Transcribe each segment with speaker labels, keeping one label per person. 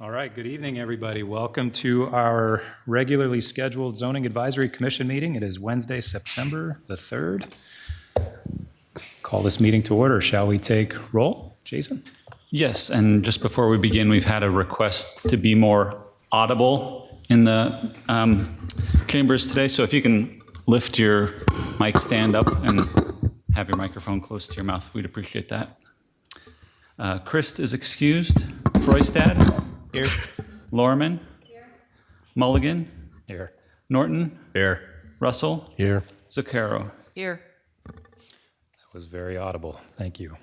Speaker 1: All right, good evening, everybody. Welcome to our regularly scheduled Zoning Advisory Commission meeting. It is Wednesday, September the 3rd. Call this meeting to order. Shall we take roll? Jason?
Speaker 2: Yes, and just before we begin, we've had a request to be more audible in the chambers today. So if you can lift your mic stand up and have your microphone close to your mouth, we'd appreciate that. Christ is excused. Froistad?
Speaker 1: Here.
Speaker 2: Lorman? Here. Mulligan?
Speaker 1: Here.
Speaker 2: Norton?
Speaker 3: Here.
Speaker 2: Russell?
Speaker 3: Here.
Speaker 2: Zuccaro?
Speaker 4: Here.
Speaker 1: That was very audible. Thank you.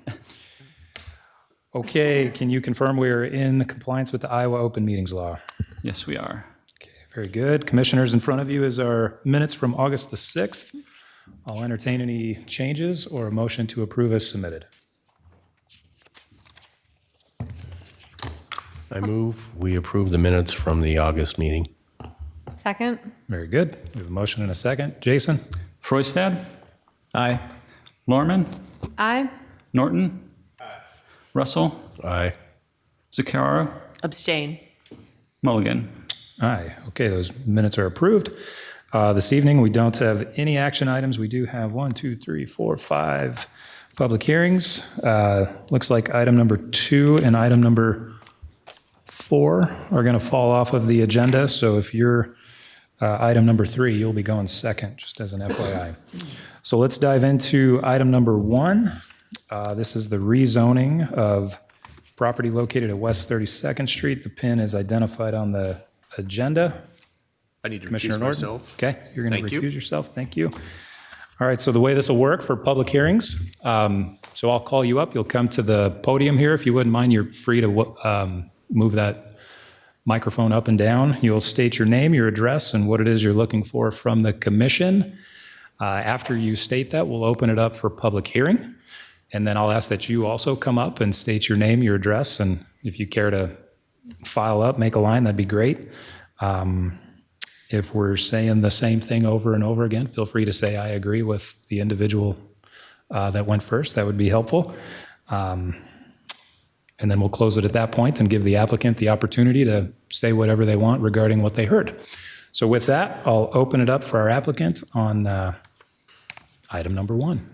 Speaker 1: Okay, can you confirm we are in compliance with the Iowa Open Meetings Law?
Speaker 2: Yes, we are.
Speaker 1: Okay, very good. Commissioners, in front of you is our minutes from August the 6th. I'll entertain any changes or a motion to approve as submitted.
Speaker 3: I move we approve the minutes from the August meeting.
Speaker 4: Second.
Speaker 1: Very good. We have a motion and a second. Jason?
Speaker 2: Froistad?
Speaker 1: Aye.
Speaker 2: Lorman?
Speaker 4: Aye.
Speaker 2: Norton? Aye. Russell?
Speaker 3: Aye.
Speaker 2: Zuccaro?
Speaker 4: Abstain.
Speaker 2: Mulligan?
Speaker 1: Aye. Okay, those minutes are approved. This evening, we don't have any action items. We do have 5 public hearings. Looks like item number 2 and item number 4 are going to fall off of the agenda. So if you're item number 3, you'll be going second, just as an FYI. So let's dive into item number 1. This is the rezoning of property located at West 32nd Street. The pin is identified on the agenda.
Speaker 3: I need to
Speaker 1: Commissioner
Speaker 3: recuse
Speaker 1: Norton?
Speaker 3: myself.
Speaker 1: Okay, you're going to
Speaker 3: Thank you.
Speaker 1: recuse yourself. Thank you. All right, so the way this will work for public hearings, so I'll call you up. You'll come to the podium here. If you wouldn't mind, you're free to move that microphone up and down. You'll state your name, your address, and what it is you're looking for from the commission. After you state that, we'll open it up for public hearing. And then I'll ask that you also come up and state your name, your address, and if you care to file up, make a line, that'd be great. If we're saying the same thing over and over again, feel free to say, I agree with the individual that went first. That would be helpful. And then we'll close it at that point and give the applicant the opportunity to say whatever they want regarding what they heard. So with that, I'll open it up for our applicant on item number 1.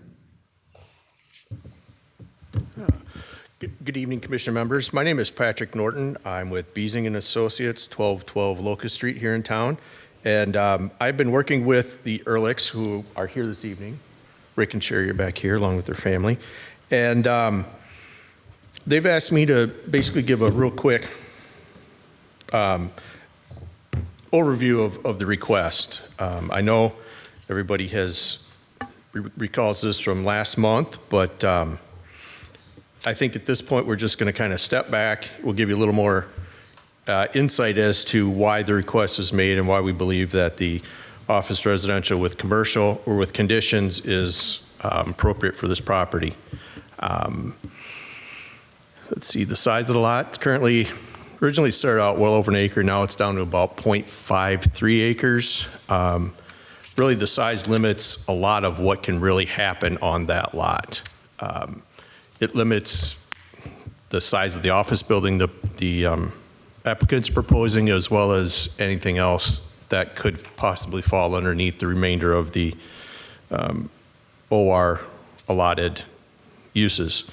Speaker 3: Good evening, Commissioner members. My name is Patrick Norton. I'm with Beasing and Associates, 1212 Locust Street here in town. And I've been working with the Ehrlichs, who are here this evening. Rick and Sherry are back here along with their family. And they've asked me to basically give a real quick overview of the request. I know everybody recalls this from last month, but I think at this point we're just going to kind of step back. We'll give you a little more insight as to why the request was made and why we believe that the office residential with commercial or with conditions is appropriate for this property. Let's see, the size of the lot. It's currently, originally started out well over an acre. Now it's down to about 0.53 acres. Really, the size limits a lot of what can really happen on that lot. It limits the size of the office building the applicant's proposing, as well as anything else that could possibly fall underneath the remainder of the OR allotted uses.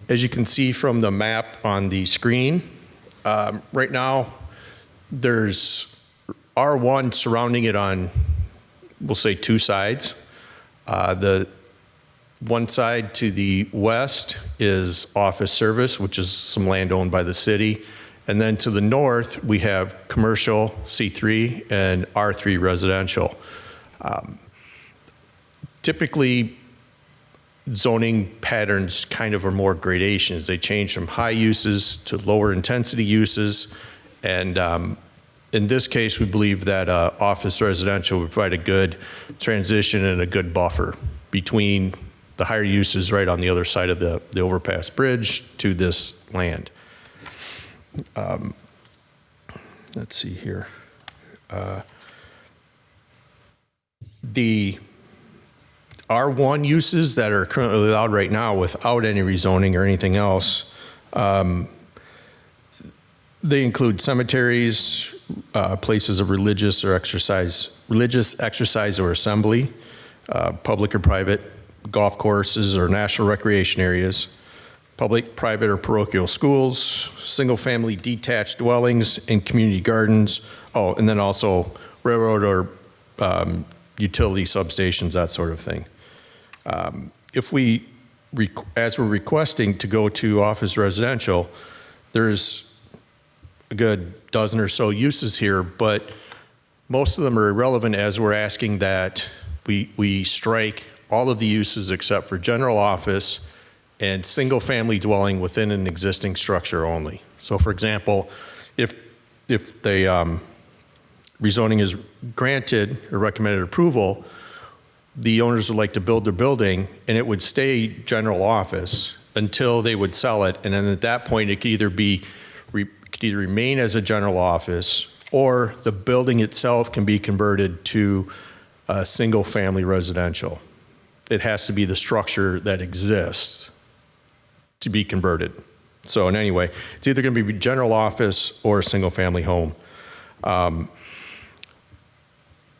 Speaker 3: As you can see from the map on the screen, right now there's R1 surrounding it on, we'll say, 2 sides. The one side to the west is office service, which is some land owned by the city. And then to the north, we have commercial, C3, and R3 residential. Typically, zoning patterns kind of are more gradations. They change from high uses to lower intensity uses. And in this case, we believe that office residential would provide a good transition and a good buffer between the higher uses right on the other side of the overpass bridge to this land. Let's see here. The R1 uses that are currently allowed right now without any rezoning or anything else They include cemeteries, places of religious exercise or assembly, public or private golf courses or national recreation areas, public, private, or parochial schools, single-family detached dwellings, and community gardens. Oh, and then also railroad or utility substations, that sort of thing. If we, as we're requesting to go to office residential, there's a good dozen or so uses here, but most of them are irrelevant as we're asking that we strike all of the uses except for general office and single-family dwelling within an existing structure only. So for example, if the rezoning is granted or recommended approval, the owners would like to build their building and it would stay general office until they would sell it. And then at that point, it could either remain as a general office or the building itself can be converted to a single-family residential. It has to be the structure that exists to be converted. So in any way, it's either going to be general office or a single-family home.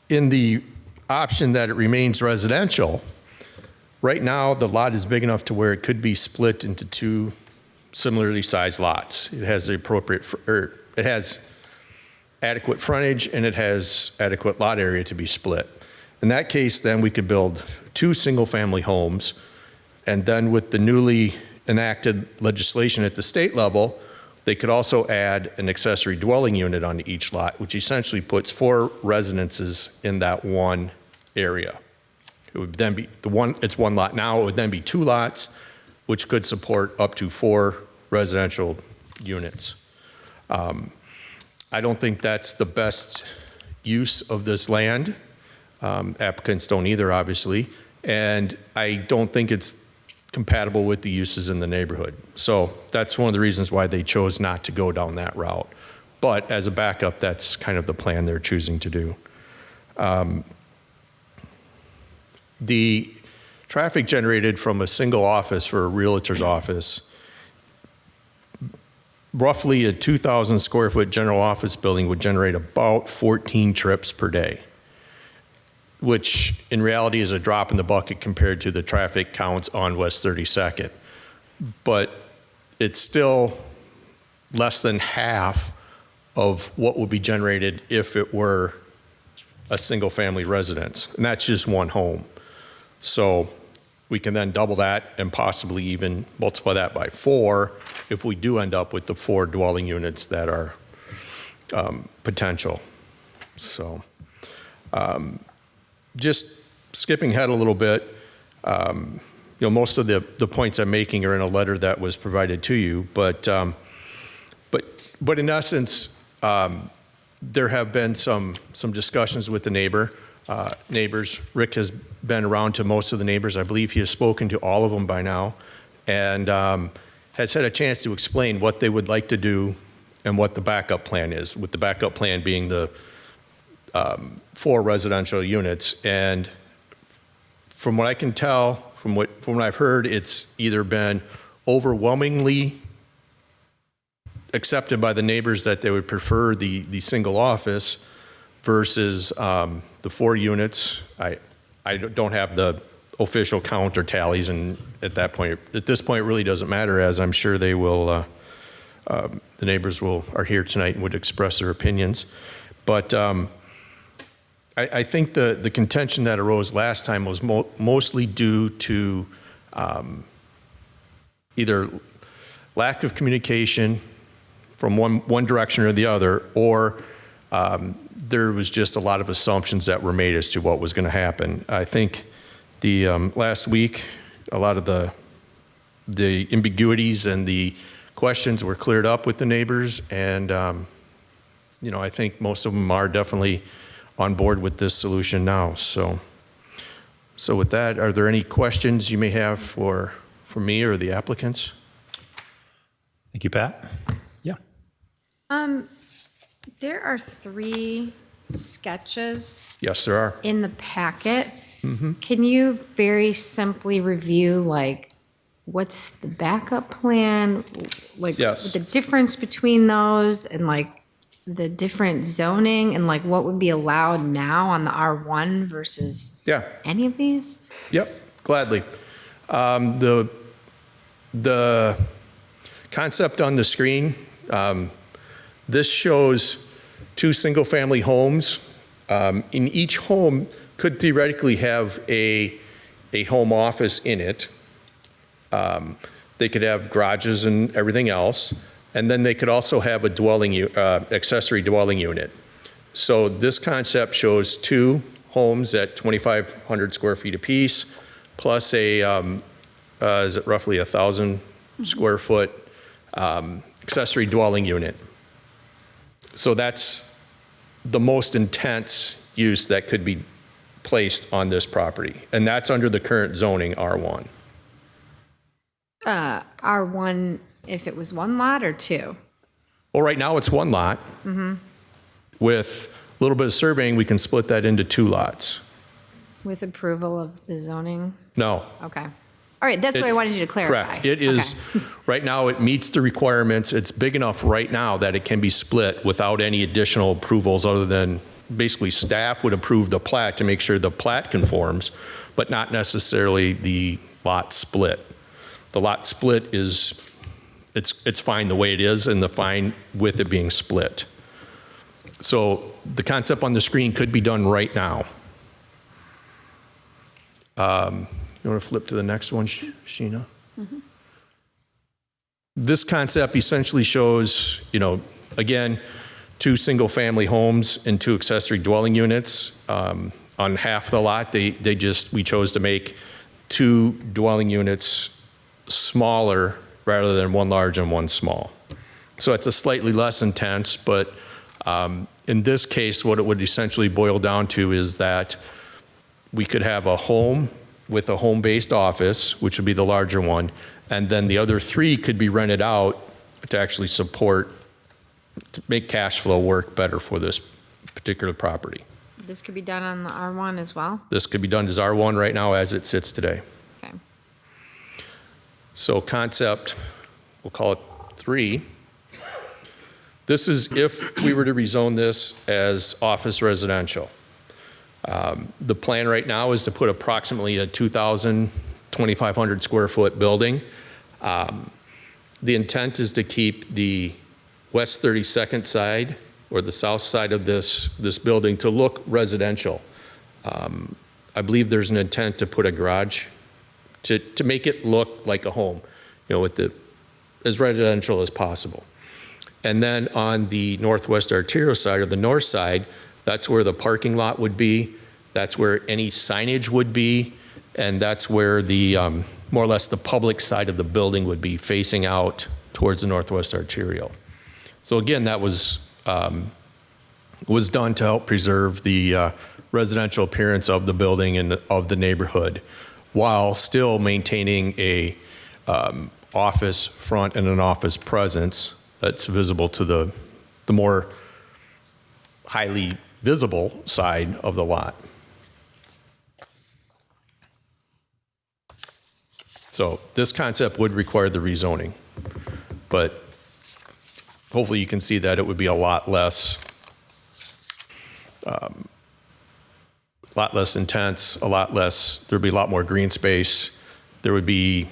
Speaker 3: In the option that it remains residential, right now the lot is big enough to where it could be split into two similarly sized lots. It has the appropriate, it has adequate frontage and it has adequate lot area to be split. In that case, then we could build two single-family homes, and then with the newly enacted legislation at the state level, they could also add an accessory dwelling unit onto each lot, which essentially puts 4 residences in that one area. It would then be it's one lot now, it would then be 2 lots, which could support up to 4 residential units. I don't think that's the best use of this land. Applicants don't either, obviously, and I don't think it's compatible with the uses in the neighborhood. So that's one of the reasons why they chose not to go down that route. But as a backup, that's kind of the plan they're choosing to do. The traffic generated from a single office for a realtor's office, roughly a 2,000 square foot general office building would generate about 14 trips per day, which in reality is a drop in the bucket compared to the traffic counts on West 32nd. But it's still less than half of what would be generated if it were a single-family residence, and that's just one home. So we can then double that and possibly even multiply that by 4 if we do end up with the 4 dwelling units that are potential. So just skipping ahead a little bit, most of the points I'm making are in a letter that was provided to you, but in essence, there have been some discussions with the neighbors. Rick has been around to most of the neighbors. I believe he has spoken to all of them by now, and has had a chance to explain what they would like to do and what the backup plan is, with the backup plan being the 4 residential units. And from what I can tell, from what I've heard, it's either been overwhelmingly accepted by the neighbors that they would prefer the single office versus the 4 units. I don't have the official count or tallies, and at this point it really doesn't matter, as I'm sure they will. The neighbors are here tonight and would express their opinions, but. I think the contention that arose last time was mostly due to either lack of communication from one direction or the other, or there was just a lot of assumptions that were made as to what was going to happen. I think the last week, a lot of the ambiguities and the questions were cleared up with the neighbors, and I think most of them are definitely on board with this solution now. So with that, are there any questions you may have for me or the applicants?
Speaker 1: Thank you, Pat. Yeah.
Speaker 4: There are 3 sketches
Speaker 3: Yes, there are.
Speaker 4: in the packet. Can you very simply review, like, what's the backup plan? Like,
Speaker 3: Yes.
Speaker 4: the difference between those and like the different zoning and like what would be allowed now on the R1 versus
Speaker 3: Yeah.
Speaker 4: any of these?
Speaker 3: Yep, gladly. The concept on the screen, this shows 2 single-family homes. In each home could theoretically have a home office in it. They could have garages and everything else, and then they could also have a accessory dwelling unit. So this concept shows 2 homes at 2,500 square feet apiece, plus is it roughly 1,000 square foot accessory dwelling unit. So that's the most intense use that could be placed on this property, and that's under the current zoning R1.
Speaker 4: R1, if it was 1 lot or 2?
Speaker 3: Well, right now it's 1 lot. With a little bit of surveying, we can split that into 2 lots.
Speaker 4: With approval of the zoning?
Speaker 3: No.
Speaker 4: Okay. All right, that's what I wanted you to clarify.
Speaker 3: Correct. It is,
Speaker 4: Okay.
Speaker 3: right now, it meets the requirements. It's big enough right now that it can be split without any additional approvals other than basically staff would approve the plat to make sure the plat conforms, but not necessarily the lot split. The lot split is, it's fine the way it is and the fine with it being split. So the concept on the screen could be done right now. You want to flip to the next one, Sheena? This concept essentially shows, again, 2 single-family homes and 2 accessory dwelling units. On half the lot, we chose to make 2 dwelling units smaller rather than 1 large and 1 small. So it's a slightly less intense, but in this case, what it would essentially boil down to is that we could have a home with a home-based office, which would be the larger one, and then the other 3 could be rented out to actually support, to make cash flow work better for this particular property.
Speaker 4: This could be done on the R1 as well?
Speaker 3: This could be done as R1 right now as it sits today.
Speaker 4: Okay.
Speaker 3: So concept, we'll call it 3. This is if we were to rezone this as office residential. The plan right now is to put approximately a 2,500 square foot building. The intent is to keep the west 32nd side or the south side of this building to look residential. I believe there's an intent to put a garage to make it look like a home, with as residential as possible. And then on the northwest arterial side or the north side, that's where the parking lot would be. That's where any signage would be. And that's where the, more or less the public side of the building would be facing out towards the northwest arterial. So again, that was done to help preserve the residential appearance of the building and of the neighborhood while still maintaining a office front and an office presence that's visible to the more highly visible side of the lot. So this concept would require the rezoning, but hopefully you can see that it would be a lot less intense, there'd be a lot more green space. There would be,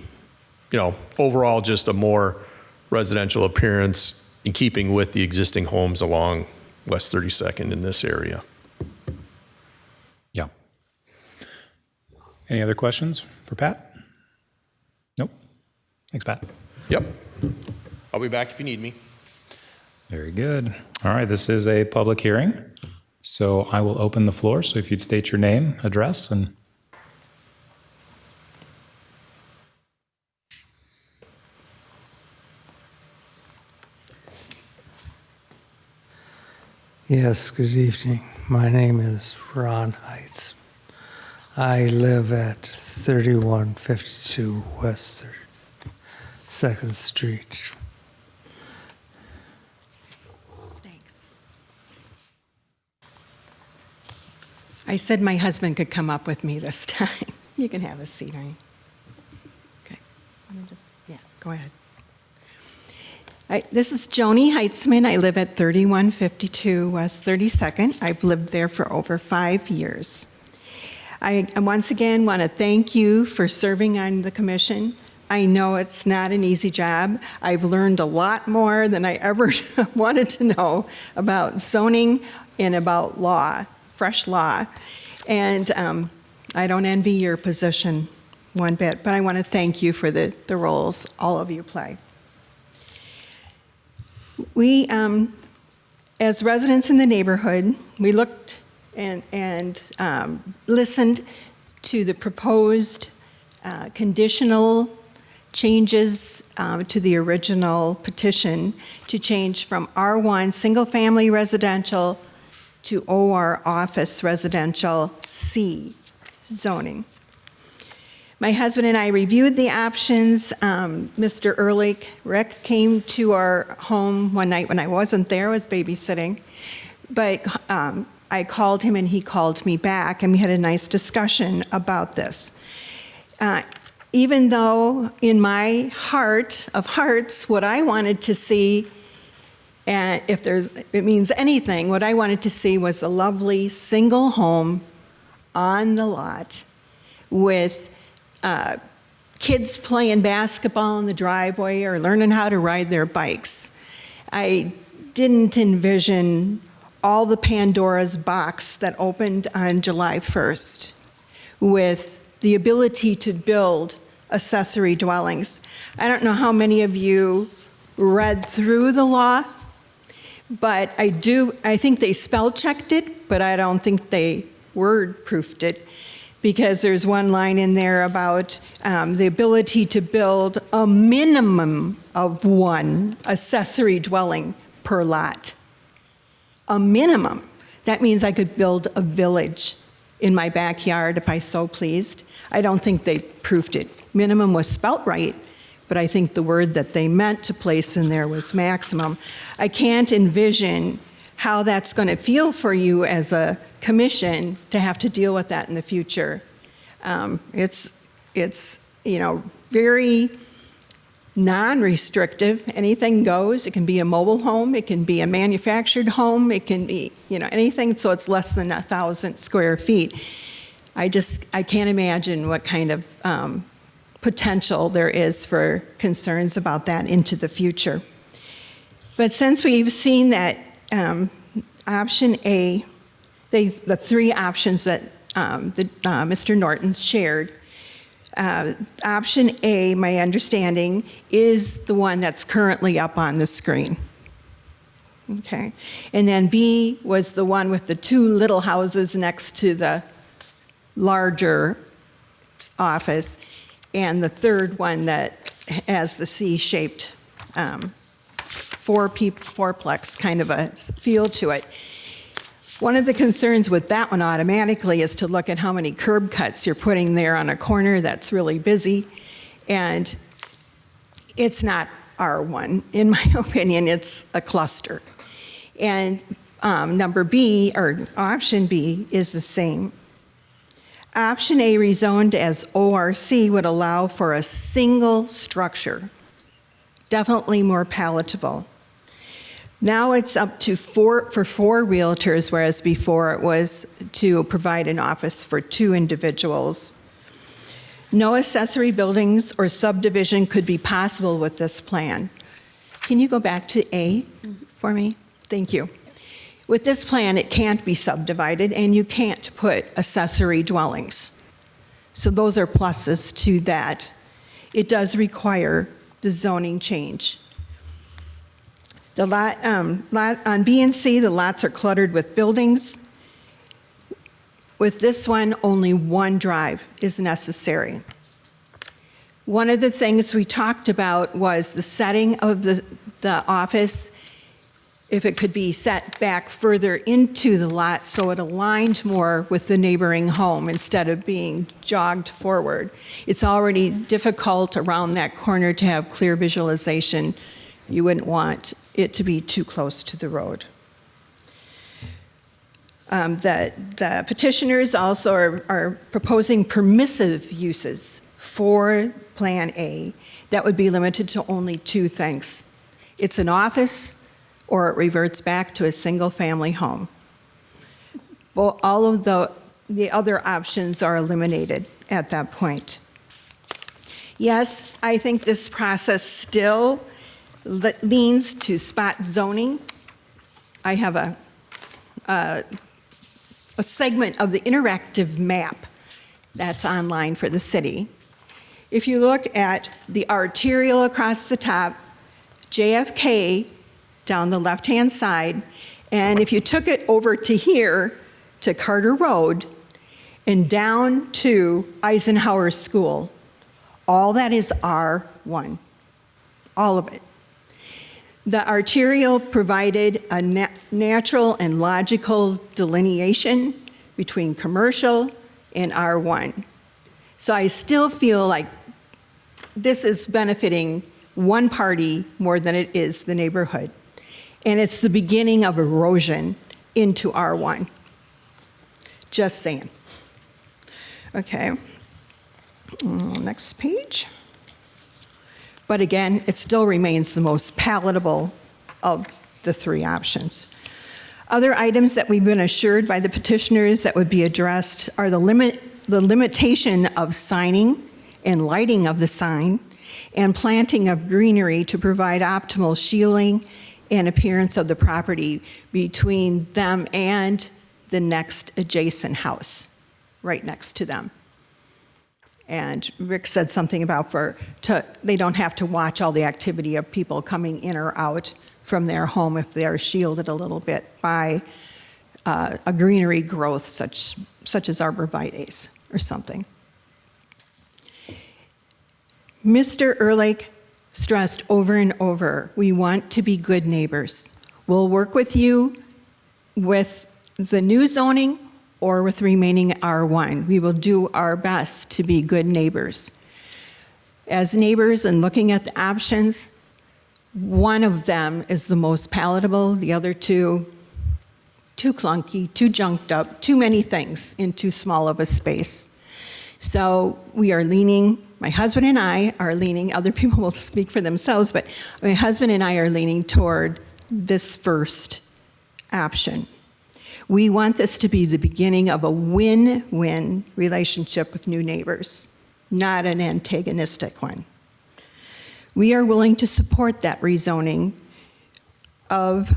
Speaker 3: overall just a more residential appearance in keeping with the existing homes along West 32nd in this area.
Speaker 1: Yeah. Any other questions for Pat? Nope. Thanks, Pat.
Speaker 3: Yep. I'll be back if you need me.
Speaker 1: Very good. All right, this is a public hearing, so I will open the floor. So if you'd state your name, address, and
Speaker 5: Yes, good evening. My name is Ron Heitz. I live at 3152 West 32nd Street.
Speaker 6: Thanks. I said my husband could come up with me this time. You can have a seat, honey. Okay. Yeah, go ahead. This is Joni Heitzman. I live at 3152 West 32nd. I've lived there for over 5 years. I once again want to thank you for serving on the commission. I know it's not an easy job. I've learned a lot more than I ever wanted to know about zoning and about law, fresh law. And I don't envy your position one bit, but I want to thank you for the roles all of you play. We, as residents in the neighborhood, we looked and listened to the proposed conditional changes to the original petition to change from R1 single-family residential to OR office residential C zoning. My husband and I reviewed the options. Mr. Ehrlich, Rick, came to our home one night when I wasn't there, I was babysitting. But I called him and he called me back, and we had a nice discussion about this. Even though in my heart of hearts, what I wanted to see, and if it means anything, what I wanted to see was a lovely single home on the lot with kids playing basketball in the driveway or learning how to ride their bikes. I didn't envision all the Pandora's box that opened on July 1st with the ability to build accessory dwellings. I don't know how many of you read through the law, but I think they spell checked it, but I don't think they word proofed it, because there's one line in there about the ability to build a minimum of one accessory dwelling per lot. A minimum. That means I could build a village in my backyard if I so pleased. I don't think they proofed it. Minimum was spelt right, but I think the word that they meant to place in there was maximum. I can't envision how that's going to feel for you as a commission to have to deal with that in the future. It's very non-restrictive. Anything goes. It can be a mobile home. It can be a manufactured home. It can be anything. So it's less than 1,000 square feet. I can't imagine what kind of potential there is for concerns about that into the future. But since we've seen that option A, the three options that Mr. Norton shared, option A, my understanding, is the one that's currently up on the screen. Okay. And then B was the one with the two little houses next to the larger office, and the third one that has the C-shaped fourplex kind of a feel to it. One of the concerns with that one automatically is to look at how many curb cuts you're putting there on a corner that's really busy, and it's not R1. In my opinion, it's a cluster. And number B, or option B, is the same. Option A, rezoned as ORC, would allow for a single structure, definitely more palatable. Now it's up to four realtors, whereas before it was to provide an office for 2 individuals. No accessory buildings or subdivision could be possible with this plan. Can you go back to A for me? Thank you. With this plan, it can't be subdivided, and you can't put accessory dwellings. So those are pluses to that. It does require the zoning change. The lot on B and C, the lots are cluttered with buildings. With this one, only one drive is necessary. One of the things we talked about was the setting of the office, if it could be set back further into the lot so it aligned more with the neighboring home instead of being jogged forward. It's already difficult around that corner to have clear visualization. You wouldn't want it to be too close to the road. The petitioners also are proposing permissive uses for Plan A that would be limited to only two things. It's an office, or it reverts back to a single-family home. Well, all of the other options are eliminated at that point. Yes, I think this process still leans to spot zoning. I have a segment of the interactive map that's online for the city. If you look at the arterial across the top, JFK down the left-hand side, and if you took it over to here, to Carter Road, and down to Eisenhower School, all that is R1, all of it. The arterial provided a natural and logical delineation between commercial and R1. So I still feel like this is benefiting one party more than it is the neighborhood. And it's the beginning of erosion into R1. Just saying. Okay. Next page. But again, it still remains the most palatable of the three options. Other items that we've been assured by the petitioners that would be addressed are the limitation of signing and lighting of the sign, and planting of greenery to provide optimal shielding and appearance of the property between them and the next adjacent house, right next to them. And Rick said something about they don't have to watch all the activity of people coming in or out from their home if they are shielded a little bit by a greenery growth such as arborvitae or something. Mr. Ehrlich stressed over and over, we want to be good neighbors. We'll work with you with the new zoning or with remaining R1. We will do our best to be good neighbors. As neighbors and looking at the options, one of them is the most palatable, the other two, too clunky, too junked up, too many things in too small of a space. So we are leaning, my husband and I are leaning, other people will speak for themselves, but my husband and I are leaning toward this first option. We want this to be the beginning of a win-win relationship with new neighbors, not an antagonistic one. We are willing to support that rezoning of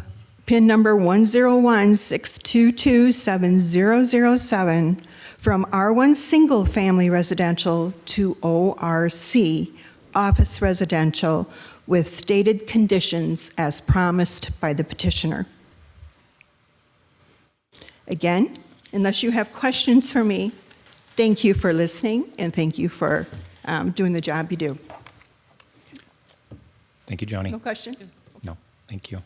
Speaker 6: PIN number 101-622-7007 from R1 Single Family Residential to ORC Office Residential with stated conditions as promised by the petitioner. Again, unless you have questions for me, thank you for listening and thank you for doing the job you do.
Speaker 1: Thank you, Joni.
Speaker 6: No questions?
Speaker 1: No, thank you.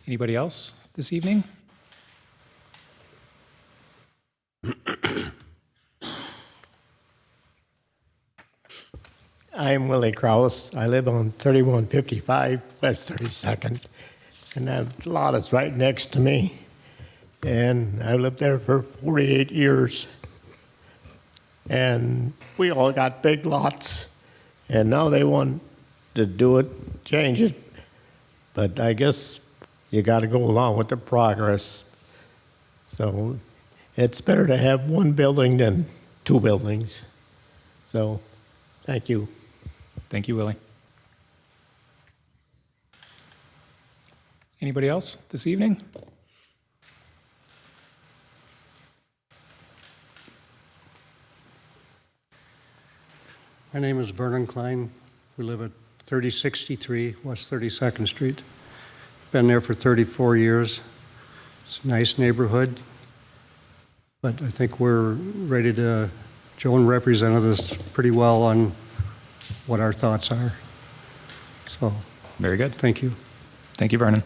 Speaker 1: Anybody else this evening?
Speaker 7: I'm Willie Kraus. I live on 3155 West 32nd, and that lot is right next to me. And I lived there for 48 years. And we all got big lots, and now they want to do it, change it. But I guess you got to go along with the progress. So it's better to have one building than two buildings. So thank you.
Speaker 1: Thank you, Willie. Anybody else this evening?
Speaker 8: My name is Vernon Klein. We live at 3063 West 32nd Street. Been there for 34 years. It's a nice neighborhood, but I think we're ready to, Joan represented this pretty well on what our thoughts are. So,
Speaker 1: Very good.
Speaker 8: thank you.
Speaker 1: Thank you, Vernon.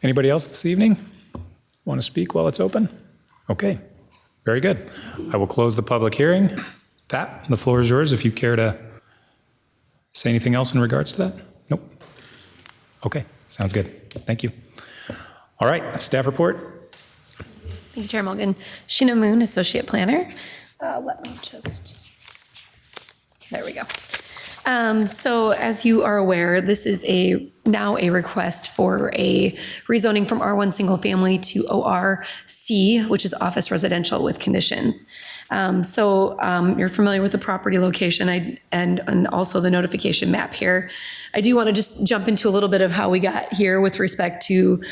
Speaker 1: Anybody else this evening want to speak while it's open? Okay, very good. I will close the public hearing. Pat, the floor is yours if you care to say anything else in regards to that. Nope. Okay, sounds good. Thank you. All right, staff report.
Speaker 9: Thank you, Chair Mulligan. Sheena Moon, Associate Planner. There we go. So as you are aware, this is now a request for a rezoning from R1 single family to ORC, which is office residential with conditions. You're familiar with the property location and also the notification map here. I do want to just jump into a little bit of how we got here with respect to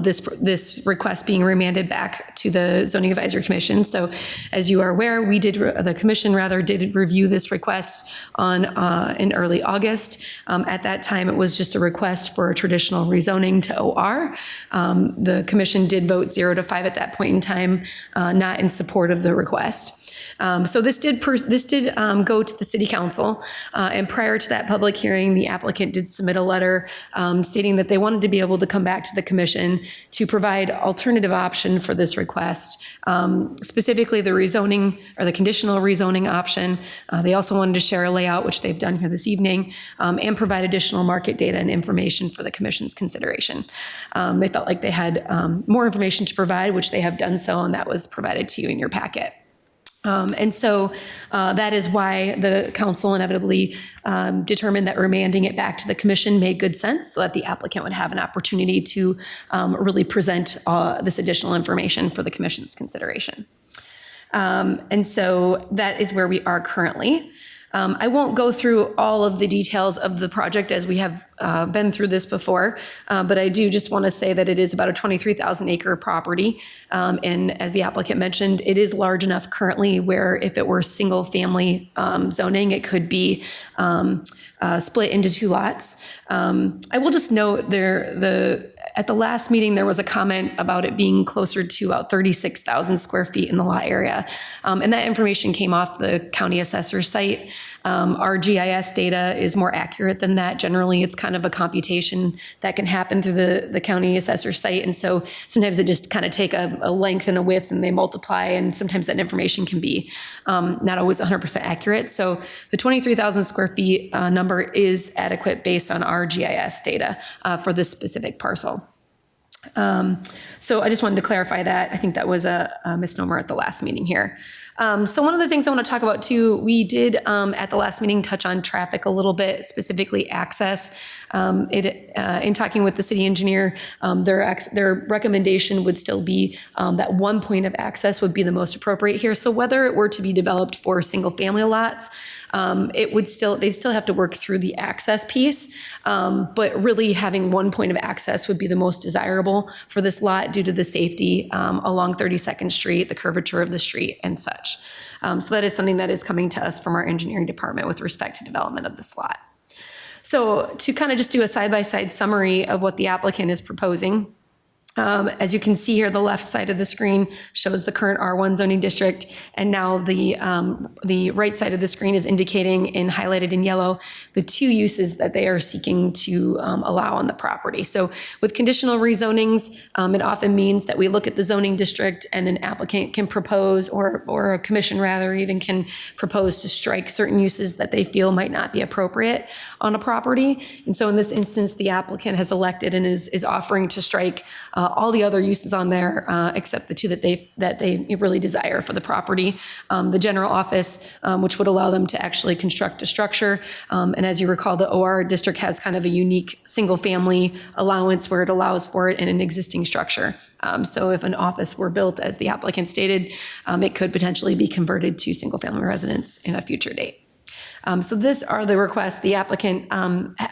Speaker 9: this request being remanded back to the Zoning Advisory Commission. So as you are aware, the commission did review this request in early August. At that time, it was just a request for a traditional rezoning to OR. The commission did vote 0-5 at that point in time, not in support of the request. So this did go to the city council, and prior to that public hearing, the applicant did submit a letter stating that they wanted to be able to come back to the commission to provide alternative option for this request, specifically the rezoning or the conditional rezoning option. They also wanted to share a layout, which they've done here this evening, and provide additional market data and information for the commission's consideration. They felt like they had more information to provide, which they have done so, and that was provided to you in your packet. That is why the council inevitably determined that remanding it back to the commission made good sense so that the applicant would have an opportunity to really present this additional information for the commission's consideration. That is where we are currently. I won't go through all of the details of the project as we have been through this before, but I do just want to say that it is about a 23,000 acre property. And as the applicant mentioned, it is large enough currently where if it were single family zoning, it could be split into 2 lots. I will just note at the last meeting, there was a comment about it being closer to about 36,000 square feet in the lot area. And that information came off the county assessor's site. Our GIS data is more accurate than that. Generally, it's kind of a computation that can happen through the county assessor's site. And so sometimes they just kind of take a length and a width and they multiply. And sometimes that information can be not always 100% accurate. So the 23,000 square feet number is adequate based on our GIS data for this specific parcel. So I just wanted to clarify that. I think that was a misnomer at the last meeting here. So one of the things I want to talk about too, we did at the last meeting touch on traffic a little bit, specifically access. In talking with the city engineer, their recommendation would still be that one point of access would be the most appropriate here. So whether it were to be developed for single family lots, they'd still have to work through the access piece, but really having one point of access would be the most desirable for this lot due to the safety along 32nd Street, the curvature of the street and such. So that is something that is coming to us from our engineering department with respect to development of this lot. So to kind of just do a side-by-side summary of what the applicant is proposing, as you can see here, the left side of the screen shows the current R1 zoning district, and now the right side of the screen is indicating highlighted in yellow the 2 uses that they are seeking to allow on the property. So with conditional rezonings, it often means that we look at the zoning district and an applicant can propose, or a commission rather even can propose to strike certain uses that they feel might not be appropriate on a property. And so in this instance, the applicant has elected and is offering to strike all the other uses on there except the 2 that they really desire for the property. The general office, which would allow them to actually construct a structure. And as you recall, the OR district has kind of a unique single family allowance where it allows for it in an existing structure. So if an office were built, as the applicant stated, it could potentially be converted to single family residence in a future date. So these are the requests. The applicant,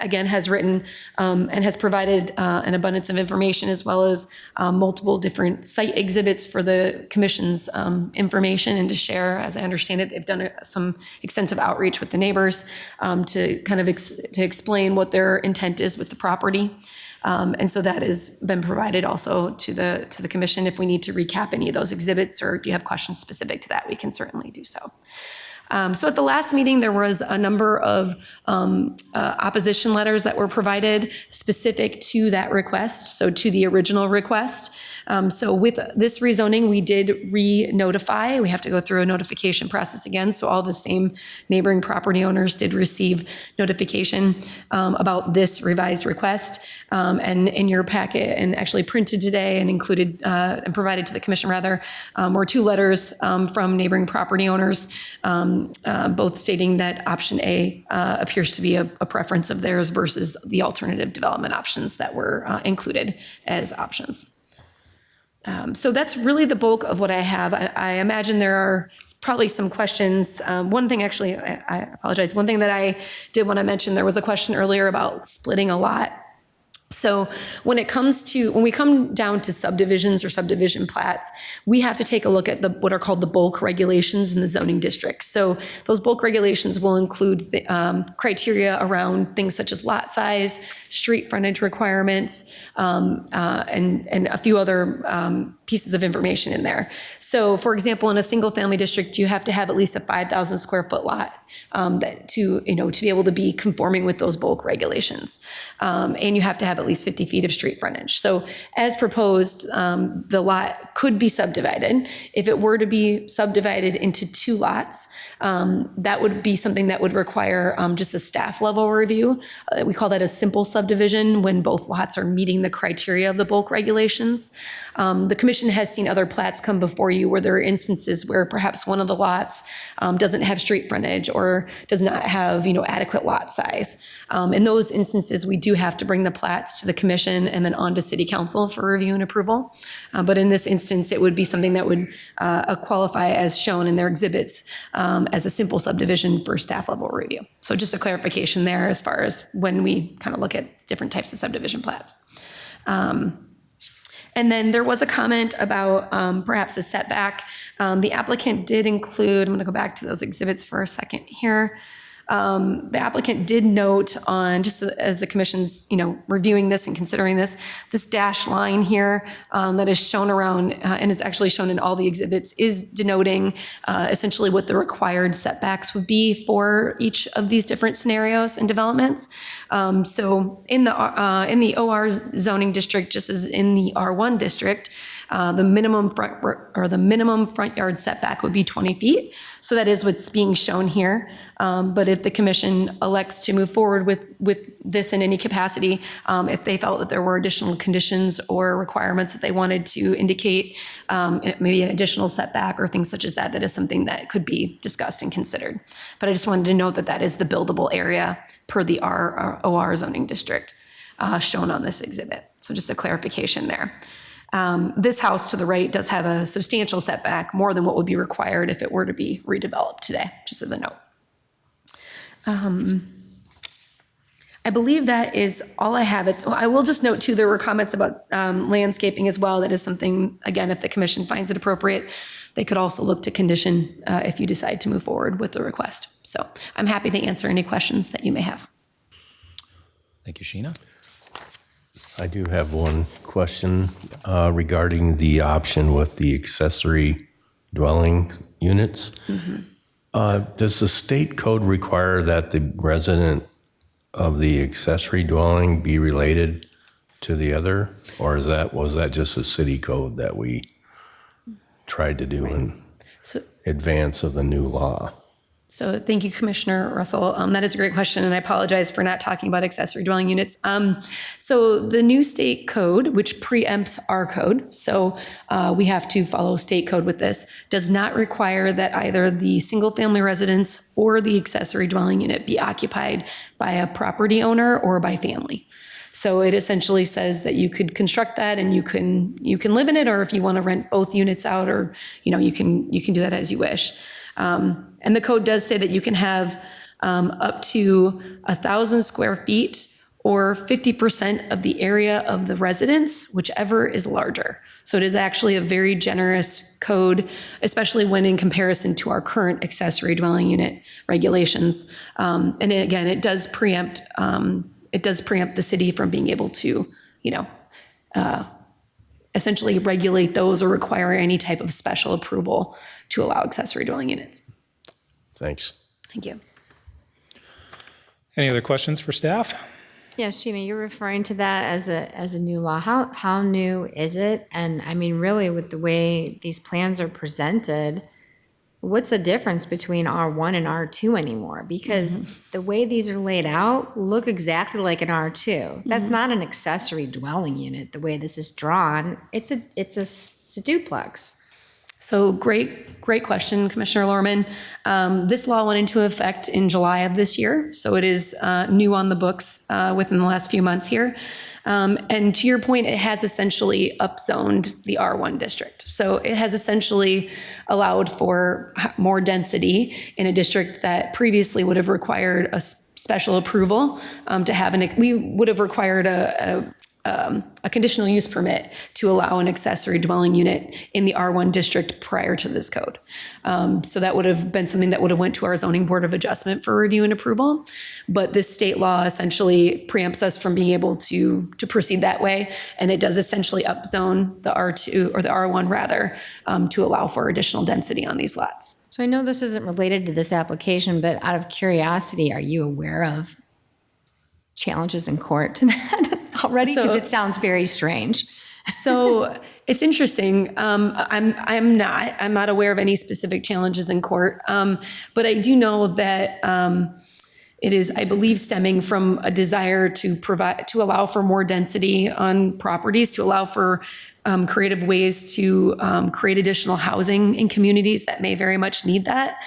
Speaker 9: again, has written and has provided an abundance of information as well as multiple different site exhibits for the commission's information and to share. As I understand it, they've done some extensive outreach with the neighbors to kind of to explain what their intent is with the property. And so that has been provided also to the commission. If we need to recap any of those exhibits or if you have questions specific to that, we can certainly do so. So at the last meeting, there was a number of opposition letters that were provided specific to that request, so to the original request. So with this rezoning, we did re-notify. We have to go through a notification process again. So all the same neighboring property owners did receive notification about this revised request. And in your packet, and actually printed today and included and provided to the commission rather, were 2 letters from neighboring property owners, both stating that option A appears to be a preference of theirs versus the alternative development options that were included as options. So that's really the bulk of what I have. I imagine there are probably some questions. One thing, actually, I apologize. One thing that I did want to mention, there was a question earlier about splitting a lot. So when we come down to subdivisions or subdivision plats, we have to take a look at what are called the bulk regulations in the zoning district. So those bulk regulations will include the criteria around things such as lot size, street frontage requirements, and a few other pieces of information in there. So for example, in a single family district, you have to have at least a 5,000 square foot lot to be able to be conforming with those bulk regulations. And you have to have at least 50 feet of street frontage. So as proposed, the lot could be subdivided. If it were to be subdivided into 2 lots, that would be something that would require just a staff level review. We call that a simple subdivision when both lots are meeting the criteria of the bulk regulations. The commission has seen other plats come before you where there are instances where perhaps one of the lots doesn't have street frontage or does not have adequate lot size. In those instances, we do have to bring the plats to the commission and then on to city council for review and approval. But in this instance, it would be something that would qualify as shown in their exhibits as a simple subdivision for staff level review. So just a clarification there as far as when we kind of look at different types of subdivision plats. And then there was a comment about perhaps a setback. The applicant did include, I'm going to go back to those exhibits for a second here. The applicant did note on, just as the commission's, reviewing this and considering this dashed line here that is shown around, and it's actually shown in all the exhibits, is denoting essentially what the required setbacks would be for each of these different scenarios and developments. So in the OR zoning district, just as in the R1 district, the minimum front yard setback would be 20 feet. So that is what's being shown here. But if the commission elects to move forward with this in any capacity, if they felt that there were additional conditions or requirements that they wanted to indicate, maybe an additional setback or things such as that, that is something that could be discussed and considered. But I just wanted to note that that is the buildable area per the OR zoning district shown on this exhibit. So just a clarification there. This house to the right does have a substantial setback, more than what would be required if it were to be redeveloped today, just as a note. I believe that is all I have. I will just note too, there were comments about landscaping as well. That is something, again, if the commission finds it appropriate, they could also look to condition if you decide to move forward with the request. So I'm happy to answer any questions that you may have.
Speaker 1: Thank you, Sheena.
Speaker 10: I do have one question regarding the option with the accessory dwelling units. Does the state code require that the resident of the accessory dwelling be related to the other? Or was that just a city code that we tried to do in advance of the new law?
Speaker 9: So thank you, Commissioner Russell. That is a great question, and I apologize for not talking about accessory dwelling units. So the new state code, which preempts our code, so we have to follow state code with this, does not require that either the single-family residence or the accessory dwelling unit be occupied by a property owner or by family. So it essentially says that you could construct that and you can live in it, or if you want to rent both units out, or you can do that as you wish. And the code does say that you can have up to 1,000 square feet or 50% of the area of the residence, whichever is larger. So it is actually a very generous code, especially when in comparison to our current accessory dwelling unit regulations. And again, it does preempt the city from being able to, essentially regulate those or require any type of special approval to allow accessory dwelling units.
Speaker 10: Thanks.
Speaker 9: Thank you.
Speaker 1: Any other questions for staff?
Speaker 4: Yeah, Sheena, you're referring to that as a new law. How new is it? And I mean, really, with the way these plans are presented, what's the difference between R1 and R2 anymore? Because the way these are laid out look exactly like an R2. That's not an accessory dwelling unit. The way this is drawn, it's a duplex.
Speaker 9: So great question, Commissioner Lorman. This law went into effect in July of this year, so it is new on the books within the last few months here. And to your point, it has essentially upzoned the R1 district. So it has essentially allowed for more density in a district that previously would have required a special approval to have we would have required a conditional use permit to allow an accessory dwelling unit in the R1 district prior to this code. So that would have been something that would have went to our zoning board of adjustment for review and approval. But this state law essentially preempts us from being able to proceed that way. And it does essentially upzone the R2 or the R1 rather to allow for additional density on these lots.
Speaker 4: So I know this isn't related to this application, but out of curiosity, are you aware of challenges in court to that already? Because it sounds very strange.
Speaker 9: So it's interesting. I'm not aware of any specific challenges in court, but I do know that it is, I believe, stemming from a desire to allow for more density on properties, to allow for creative ways to create additional housing in communities that may very much need that.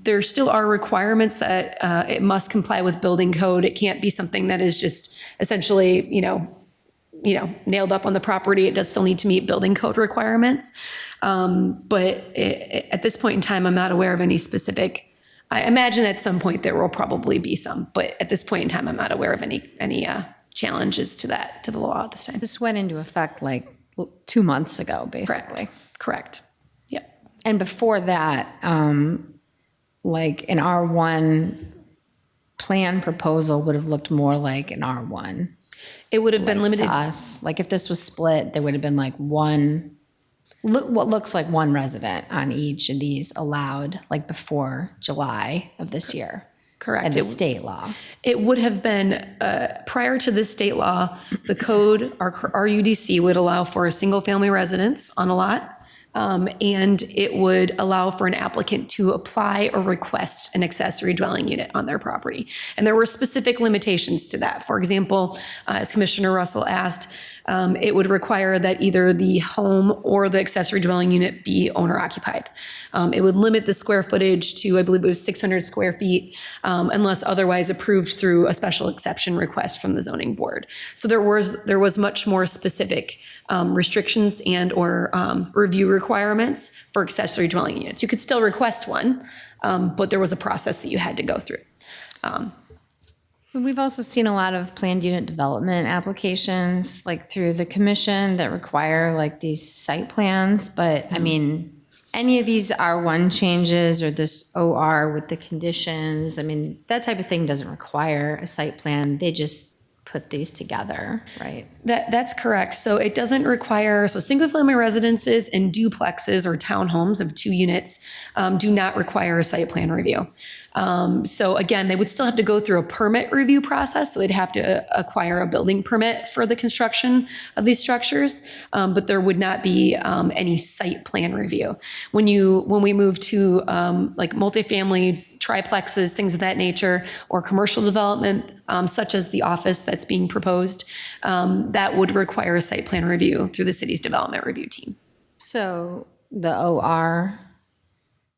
Speaker 9: There still are requirements that it must comply with building code. It can't be something that is just essentially, nailed up on the property. It does still need to meet building code requirements. But at this point in time, I'm not aware of any specific. I imagine at some point there will probably be some, but at this point in time, I'm not aware of any challenges to the law at this time.
Speaker 4: This went into effect like 2 months ago, basically.
Speaker 9: Correct. Yep.
Speaker 4: And before that, like an R1 plan proposal would have looked more like an R1.
Speaker 9: It would have been limited
Speaker 4: to us. Like if this was split, there would have been like what looks like one resident on each of these allowed, like before July of this year.
Speaker 9: Correct.
Speaker 4: And the state law.
Speaker 9: It would have been, prior to this state law, the code, our UDC would allow for a single family residence on a lot. And it would allow for an applicant to apply or request an accessory dwelling unit on their property. And there were specific limitations to that. For example, as Commissioner Russell asked, it would require that either the home or the accessory dwelling unit be owner occupied. It would limit the square footage to, I believe it was 600 square feet, unless otherwise approved through a special exception request from the zoning board. So there was much more specific restrictions and or review requirements for accessory dwelling units. You could still request one, but there was a process that you had to go through.
Speaker 4: We've also seen a lot of planned unit development applications, like through the commission, that require like these site plans. But I mean, any of these R1 changes or this OR with the conditions, I mean, that type of thing doesn't require a site plan. They just put these together, right?
Speaker 9: That's correct. So it doesn't require, single family residences and duplexes or townhomes of 2 units do not require a site plan review. So again, they would still have to go through a permit review process. So they'd have to acquire a building permit for the construction of these structures, but there would not be any site plan review. When we move to like multifamily triplexes, things of that nature, or commercial development, such as the office that's being proposed, that would require a site plan review through the city's development review team.
Speaker 4: So the OR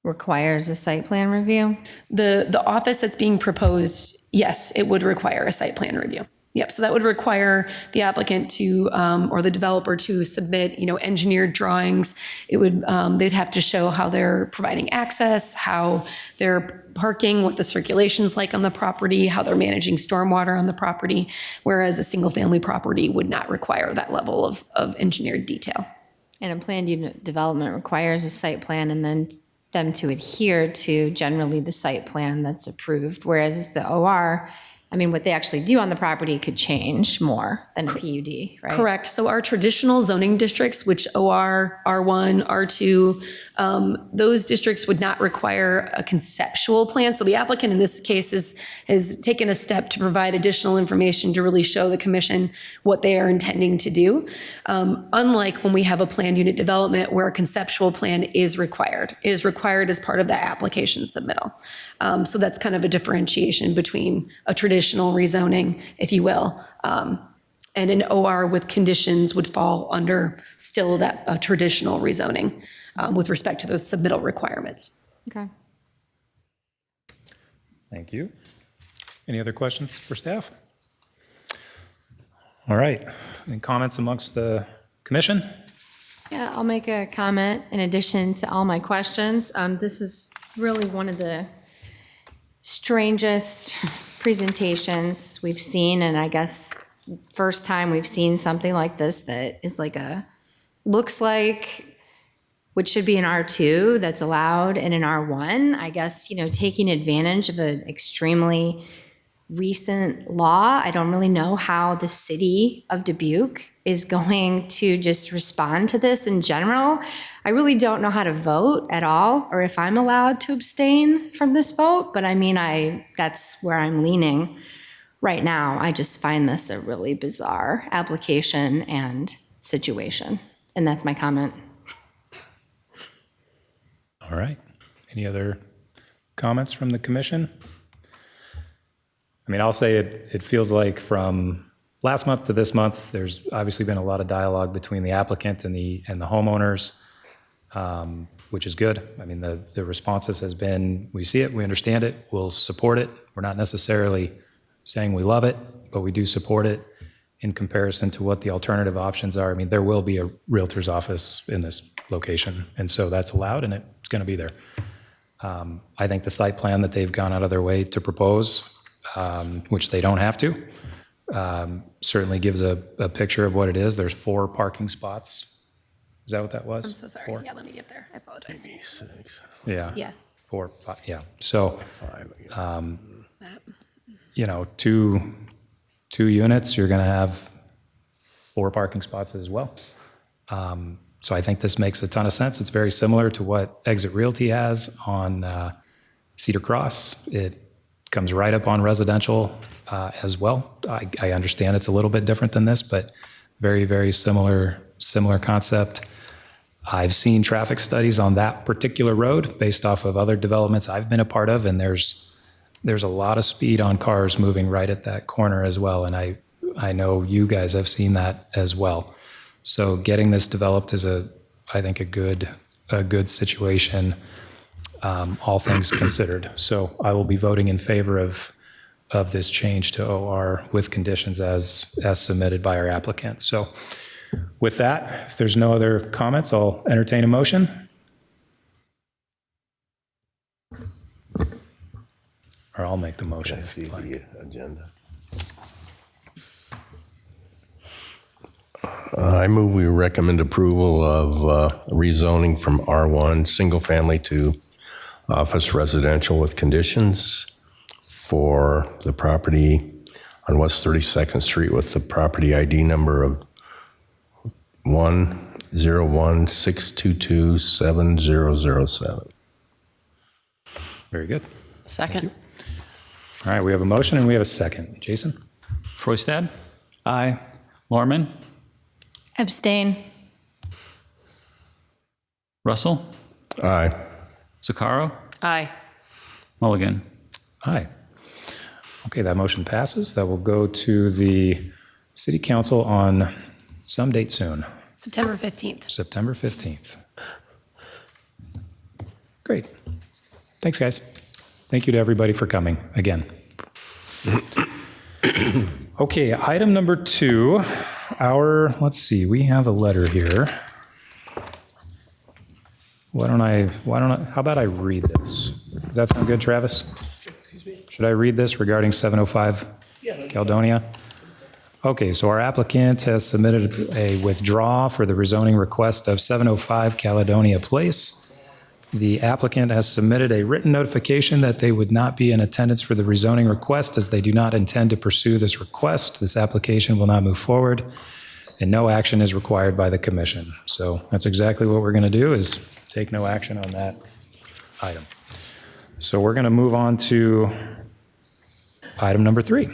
Speaker 4: requires a site plan review?
Speaker 9: The office that's being proposed, yes, it would require a site plan review. Yep. So that would require the applicant to, or the developer to submit, engineered drawings. It would, they'd have to show how they're providing access, how they're parking, what the circulation's like on the property, how they're managing stormwater on the property, whereas a single family property would not require that level of engineered detail.
Speaker 4: And a planned unit development requires a site plan and then them to adhere to generally the site plan that's approved, whereas the OR, I mean, what they actually do on the property could change more than a PUD, right?
Speaker 9: Correct. So our traditional zoning districts, which OR, R1, R2, those districts would not require a conceptual plan. So the applicant in this case has taken a step to provide additional information to really show the commission what they are intending to do. Unlike when we have a planned unit development where a conceptual plan is required as part of that application submittal. So that's kind of a differentiation between a traditional rezoning, if you will, and an OR with conditions would fall under still that traditional rezoning with respect to those submittal requirements.
Speaker 4: Okay.
Speaker 1: Thank you. Any other questions for staff? All right. Any comments amongst the commission?
Speaker 4: Yeah, I'll make a comment in addition to all my questions. This is really one of the strangest presentations we've seen, and I guess first time we've seen something like this that is like looks like what should be an R2 that's allowed in an R1. I guess, taking advantage of an extremely recent law. I don't really know how the city of Dubuque is going to just respond to this in general. I really don't know how to vote at all, or if I'm allowed to abstain from this vote, but I mean, that's where I'm leaning right now. I just find this a really bizarre application and situation, and that's my comment.
Speaker 1: All right. Any other comments from the commission? I mean, I'll say it feels like from last month to this month, there's obviously been a lot of dialogue between the applicant and the homeowners, which is good. I mean, the responses has been, we see it, we understand it, we'll support it. We're not necessarily saying we love it, but we do support it in comparison to what the alternative options are. I mean, there will be a realtor's office in this location, and so that's allowed, and it's going to be there. I think the site plan that they've gone out of their way to propose, which they don't have to, certainly gives a picture of what it is. There's 4 parking spots. Is that what that was?
Speaker 9: I'm so sorry.
Speaker 1: 4?
Speaker 9: Yeah, let me get there. I apologize.
Speaker 10: 6.
Speaker 1: Yeah.
Speaker 9: Yeah.
Speaker 1: 4, 5, yeah. So,
Speaker 10: 5.
Speaker 9: That.
Speaker 1: 2 units, you're going to have 4 parking spots as well. So I think this makes a ton of sense. It's very similar to what Exit Realty has on Cedar Cross. It comes right up on residential as well. I understand it's a little bit different than this, but very, very similar concept. I've seen traffic studies on that particular road based off of other developments I've been a part of, and there's a lot of speed on cars moving right at that corner as well. And I know you guys have seen that as well. So getting this developed is I think a good situation, all things considered. So I will be voting in favor of this change to OR with conditions as submitted by our applicant. So with that, if there's no other comments, I'll entertain a motion. Or I'll make the motion.
Speaker 10: I see the agenda. I move we recommend approval of rezoning from R1 single family to office residential with conditions for the property on West 32nd Street with the property ID number of 10162270007.
Speaker 1: Very good.
Speaker 11: Second.
Speaker 1: All right, we have a motion and we have a second. Jason?
Speaker 2: Froistad?
Speaker 1: Aye.
Speaker 2: Lorman?
Speaker 4: Abstain.
Speaker 2: Russell?
Speaker 10: Aye.
Speaker 2: Zuccaro?
Speaker 11: Aye.
Speaker 2: Mulligan?
Speaker 1: Aye. Okay, that motion passes. That will go to the city council on some date soon,
Speaker 9: September 15th.
Speaker 1: September 15th. Great. Thanks, guys. Thank you to everybody for coming again. Okay, item number 2, let's see, we have a letter here. How about I read this? Does that sound good, Travis? Excuse me? Should I read this regarding 705 Caledonia? Okay, so our applicant has submitted a withdrawal for the rezoning request of 705 Caledonia Place. The applicant has submitted a written notification that they would not be in attendance for the rezoning request as they do not intend to pursue this request. This application will not move forward, and no action is required by the commission. So that's exactly what we're going to do, is take no action on that item. So we're going to move on to item number 3,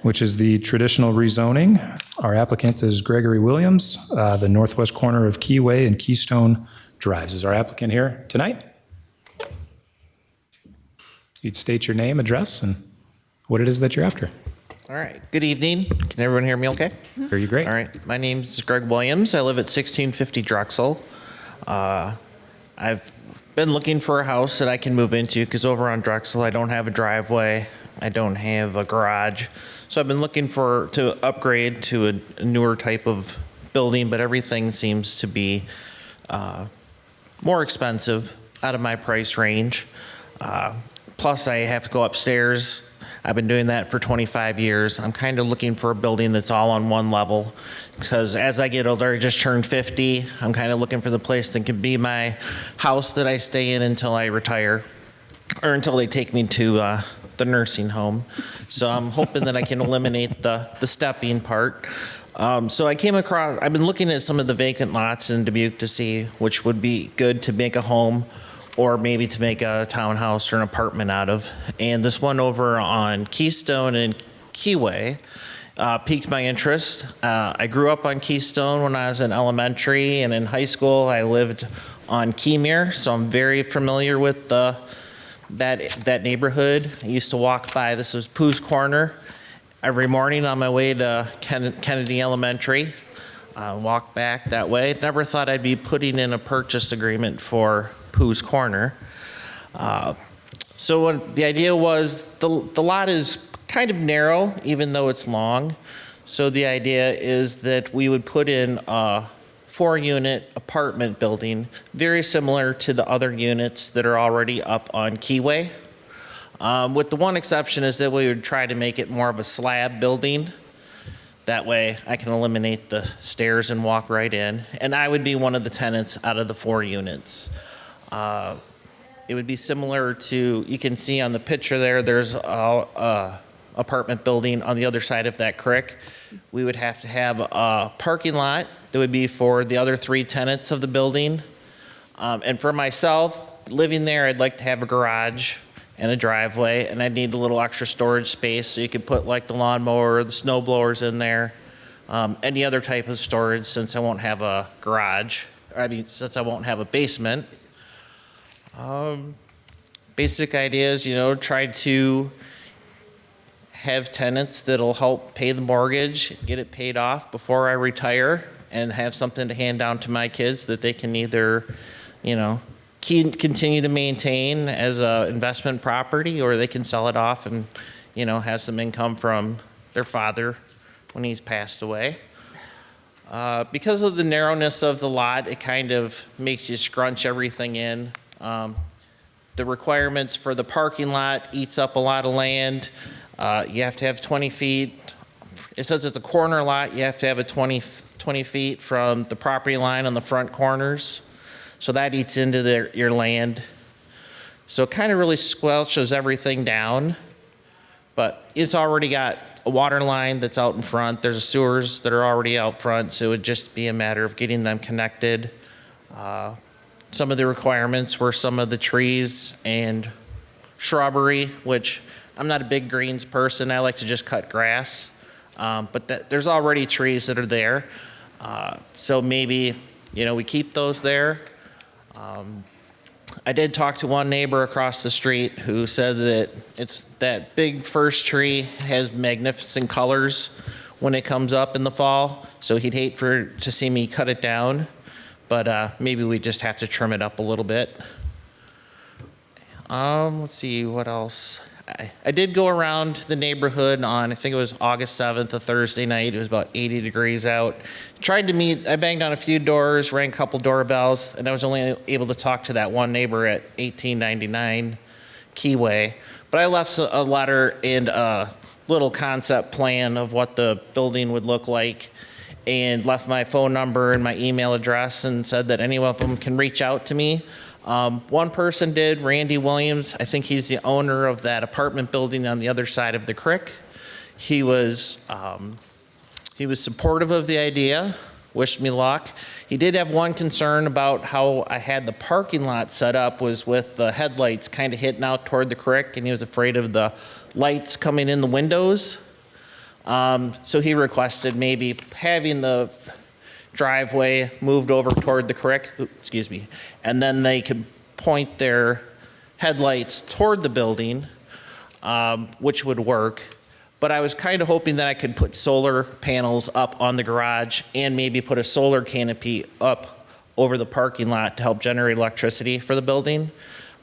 Speaker 1: which is the traditional rezoning. Our applicant is Gregory Williams, the northwest corner of Keyway and Keystone Drives. Is our applicant here tonight? You'd state your name, address, and what it is that you're after.
Speaker 11: All right. Good evening. Can everyone hear me okay?
Speaker 1: Hear you great.
Speaker 11: All right. My name is Greg Williams. I live at 1650 Drexel. I've been looking for a house that I can move into because over on Drexel, I don't have a driveway. I don't have a garage. So I've been looking to upgrade to a newer type of building, but everything seems to be more expensive, out of my price range. Plus, I have to go upstairs. I've been doing that for 25 years. I'm kind of looking for a building that's all on one level because as I get older, I just turned 50. I'm kind of looking for the place that can be my house that I stay in until I retire or until they take me to the nursing home. So I'm hoping that I can eliminate the stepping part. So I've been looking at some of the vacant lots in Dubuque to see which would be good to make a home or maybe to make a townhouse or an apartment out of. And this one over on Keystone and Keyway piqued my interest. I grew up on Keystone when I was in elementary, and in high school I lived on Keymere, so I'm very familiar with that neighborhood. I used to walk by, this was Pooh's Corner, every morning on my way to Kennedy Elementary. Walk back that way. Never thought I'd be putting in a purchase agreement for Pooh's Corner. So what the idea was, the lot is kind of narrow, even though it's long. So the idea is that we would put in a 4-unit apartment building, very similar to the other units that are already up on Keyway. With the one exception is that we would try to make it more of a slab building. That way I can eliminate the stairs and walk right in. And I would be one of the tenants out of the 4 units. It would be similar to, you can see on the picture there's a apartment building on the other side of that creek. We would have to have a parking lot that would be for the other 3 tenants of the building. And for myself, living there, I'd like to have a garage and a driveway, and I'd need a little extra storage space so you could put like the lawnmower or the snow blowers in there. Any other type of storage since I won't have a garage. Since I won't have a basement. Basic ideas, try to have tenants that'll help pay the mortgage, get it paid off before I retire, and have something to hand down to my kids that they can either, continue to maintain as an investment property, or they can sell it off and, have some income from their father when he's passed away. Because of the narrowness of the lot, it kind of makes you scrunch everything in. The requirements for the parking lot eats up a lot of land. You have to have 20 feet. It says it's a corner lot. You have to have a 20 feet from the property line on the front corners. So that eats into your land. So it kind of really squelches everything down. But it's already got a water line that's out in front. There's sewers that are already out front. So it would just be a matter of getting them connected. Some of the requirements were some of the trees and shrubbery, which I'm not a big greens person. I like to just cut grass. But there's already trees that are there. So maybe, we keep those there. I did talk to one neighbor across the street who said that that big first tree has magnificent colors when it comes up in the fall. So he'd hate to see me cut it down. But maybe we just have to trim it up a little bit. Let's see, what else? I did go around the neighborhood on, I think it was August 7th, a Thursday night. It was about 80 degrees out. I banged on a few doors, rang a couple doorbells, and I was only able to talk to that one neighbor at 1899 Keyway. But I left a letter and a little concept plan of what the building would look like, and left my phone number and my email address and said that any of them can reach out to me. One person did, Randy Williams. I think he's the owner of that apartment building on the other side of the creek. He was supportive of the idea, wished me luck. He did have one concern about how I had the parking lot set up, was with the headlights kind of hitting out toward the creek, and he was afraid of the lights coming in the windows. So he requested maybe having the driveway moved over toward the creek, and then they could point their headlights toward the building, which would work. But I was kind of hoping that I could put solar panels up on the garage and maybe put a solar canopy up over the parking lot to help generate electricity for the building.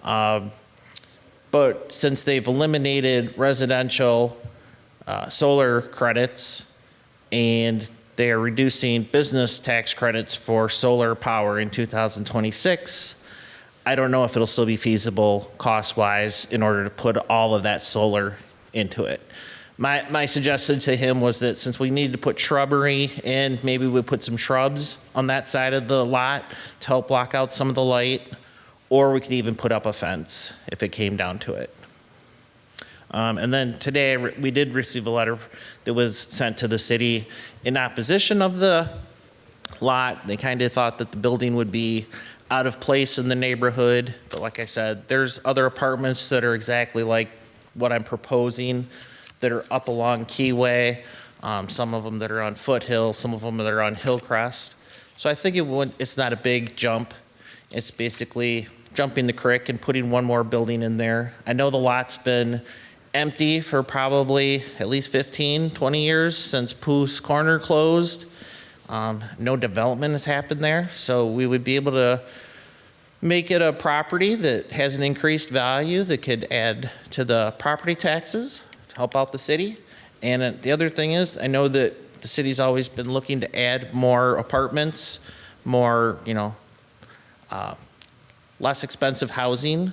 Speaker 11: But since they've eliminated residential solar credits and they are reducing business tax credits for solar power in 2026, I don't know if it'll still be feasible cost-wise in order to put all of that solar into it. My suggestion to him was that since we need to put shrubbery in, maybe we put some shrubs on that side of the lot to help block out some of the light, or we could even put up a fence if it came down to it. And then today we did receive a letter that was sent to the city in opposition of the lot. They kind of thought that the building would be out of place in the neighborhood. But like I said, there's other apartments that are exactly like what I'm proposing that are up along Keyway, some of them that are on Foothill, some of them that are on Hillcrest. So I think it's not a big jump. It's basically jumping the creek and putting one more building in there. I know the lot's been empty for probably at least 15, 20 years since Pooh's Corner closed. No development has happened there, so we would be able to make it a property that has an increased value that could add to the property taxes to help out the city. And the other thing is, I know that the city's always been looking to add more apartments, more, less expensive housing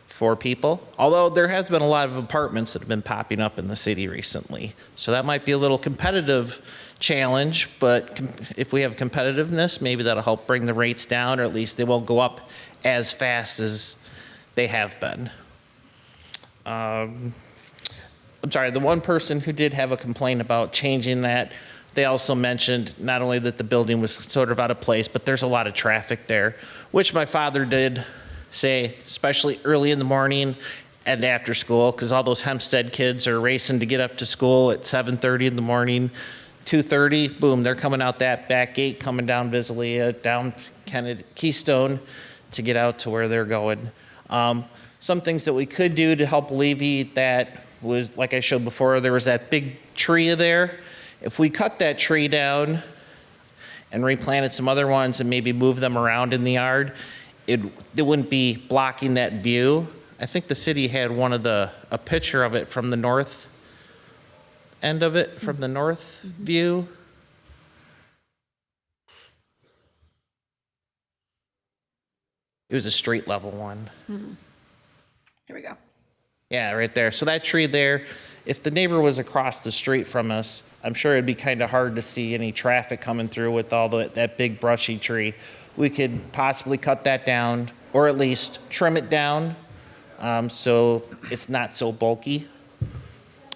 Speaker 11: for people, although there has been a lot of apartments that have been popping up in the city recently. So that might be a little competitive challenge, but if we have competitiveness, maybe that'll help bring the rates down, or at least they won't go up as fast as they have been. I'm sorry, the one person who did have a complaint about changing that, they also mentioned not only that the building was sort of out of place, but there's a lot of traffic there, which my father did say, especially early in the morning and after school, because all those Hempstead kids are racing to get up to school at 7:30 in the morning, 2:30, boom, they're coming out that back gate, coming down Visalia, down Kennedy, Keystone to get out to where they're going. Some things that we could do to help alleviate that was, like I showed before, there was that big tree there. If we cut that tree down and replanted some other ones and maybe move them around in the yard, it wouldn't be blocking that view. I think the city had a picture of it from the north end of it, from the north view. It was a street level one.
Speaker 9: There we go.
Speaker 11: Yeah, right there. So that tree there, if the neighbor was across the street from us, I'm sure it'd be kind of hard to see any traffic coming through with all that big brushy tree. We could possibly cut that down, or at least trim it down, so it's not so bulky.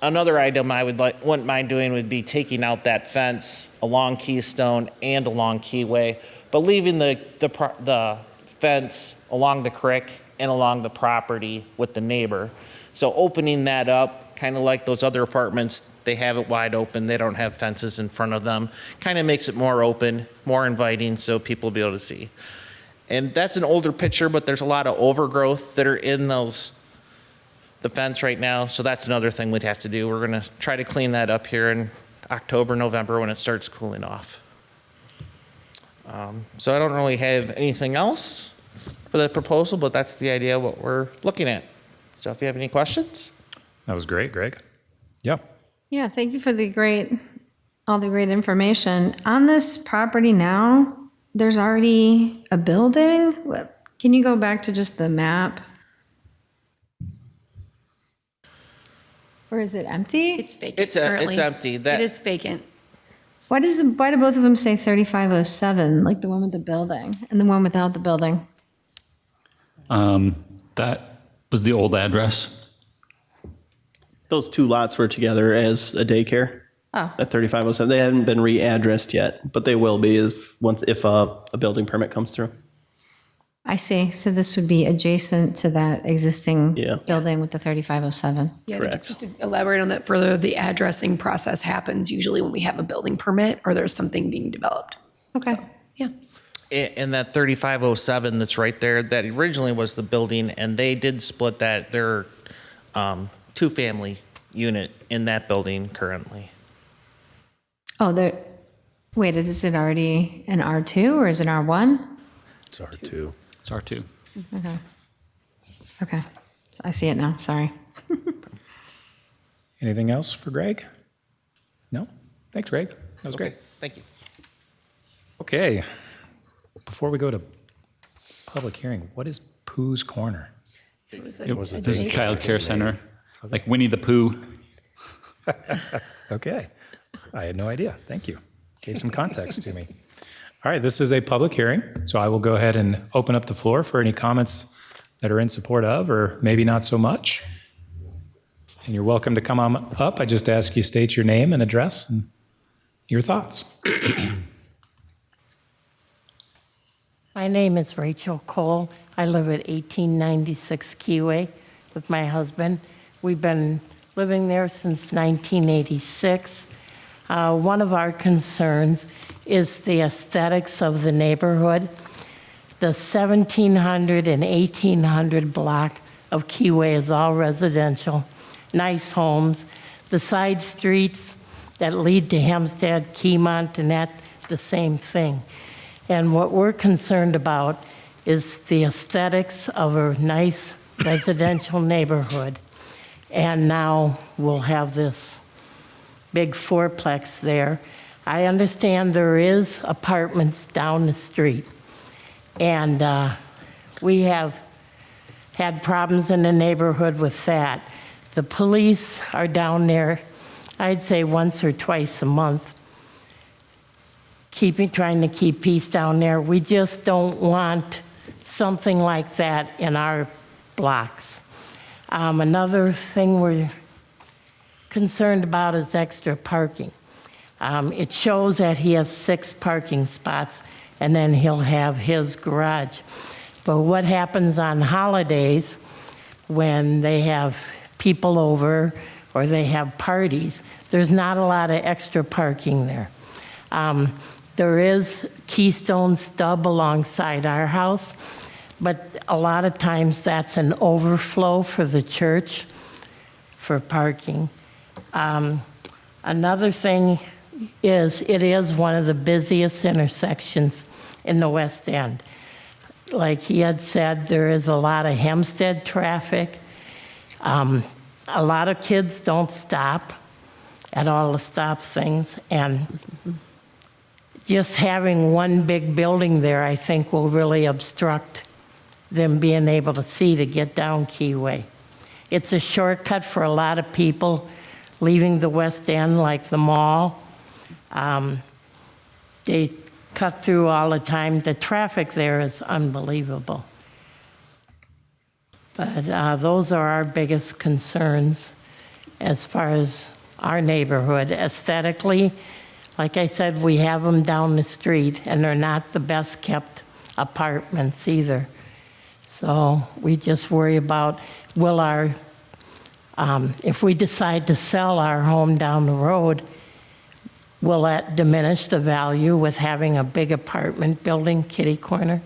Speaker 11: Another item I wouldn't mind doing would be taking out that fence along Keystone and along Keyway, but leaving the fence along the creek and along the property with the neighbor. So opening that up, kind of like those other apartments, they have it wide open, they don't have fences in front of them, kind of makes it more open, more inviting, so people will be able to see. And that's an older picture, but there's a lot of overgrowth that are in the fence right now, so that's another thing we'd have to do. We're gonna try to clean that up here in October, November when it starts cooling off. So I don't really have anything else for the proposal, but that's the idea of what we're looking at. So if you have any questions?
Speaker 1: That was great, Greg. Yeah.
Speaker 4: Yeah, thank you for all the great information. On this property now, there's already a building? Can you go back to just the map? Or is it empty?
Speaker 9: It's vacant
Speaker 11: It's
Speaker 9: currently.
Speaker 11: empty.
Speaker 9: It is vacant.
Speaker 4: Why do both of them say 3507, like the one with the building and the one without the building?
Speaker 2: That was the old address.
Speaker 12: Those two lots were together as a daycare.
Speaker 4: Oh.
Speaker 12: At 3507. They haven't been readdressed yet, but they will be if a building permit comes through.
Speaker 4: I see. So this would be adjacent to that existing
Speaker 12: Yeah.
Speaker 4: building with the 3507.
Speaker 9: Yeah,
Speaker 12: Correct.
Speaker 9: just to elaborate on that further, the addressing process happens usually when we have a building permit or there's something being developed.
Speaker 4: Okay.
Speaker 9: Yeah.
Speaker 11: And that 3507 that's right there, that originally was the building, and they did split that, their two-family unit in that building currently.
Speaker 4: Oh, there, wait, is it already an R2 or is it R1?
Speaker 10: It's R2.
Speaker 2: It's R2.
Speaker 4: Okay. Okay. I see it now. Sorry.
Speaker 1: Anything else for Greg? No? Thanks, Greg. That was great.
Speaker 11: Thank you.
Speaker 1: Okay. Before we go to public hearing, what is Pooh's Corner?
Speaker 2: There's a child care center, like Winnie the Pooh.
Speaker 1: Okay. I had no idea. Thank you. Gave some context to me. All right, this is a public hearing, so I will go ahead and open up the floor for any comments that are in support of, or maybe not so much. And you're welcome to come on up. I just ask you state your name and address and your thoughts.
Speaker 13: My name is Rachel Cole. I live at 1896 Keyway with my husband. We've been living there since 1986. One of our concerns is the aesthetics of the neighborhood. The 1700 and 1800 block of Keyway is all residential, nice homes. The side streets that lead to Hempstead, Keymont, and that, the same thing. And what we're concerned about is the aesthetics of a nice residential neighborhood. And now we'll have this big fourplex there. I understand there is apartments down the street. And we have had problems in the neighborhood with that. The police are down there, I'd say once or twice a month, trying to keep peace down there. We just don't want something like that in our blocks. Another thing we're concerned about is extra parking. It shows that he has 6 parking spots, and then he'll have his garage. But what happens on holidays when they have people over or they have parties, there's not a lot of extra parking there. There is Keystone Stub alongside our house, but a lot of times that's an overflow for the church for parking. Another thing is it is one of the busiest intersections in the West End. Like he had said, there is a lot of Hempstead traffic. A lot of kids don't stop at all the stop things, and just having one big building there, I think, will really obstruct them being able to see to get down Keyway. It's a shortcut for a lot of people leaving the West End, like the mall. They cut through all the time. The traffic there is unbelievable. But those are our biggest concerns as far as our neighborhood. Aesthetically, like I said, we have them down the street, and they're not the best kept apartments either. So we just worry about, will our, if we decide to sell our home down the road, will that diminish the value with having a big apartment building kitty corner?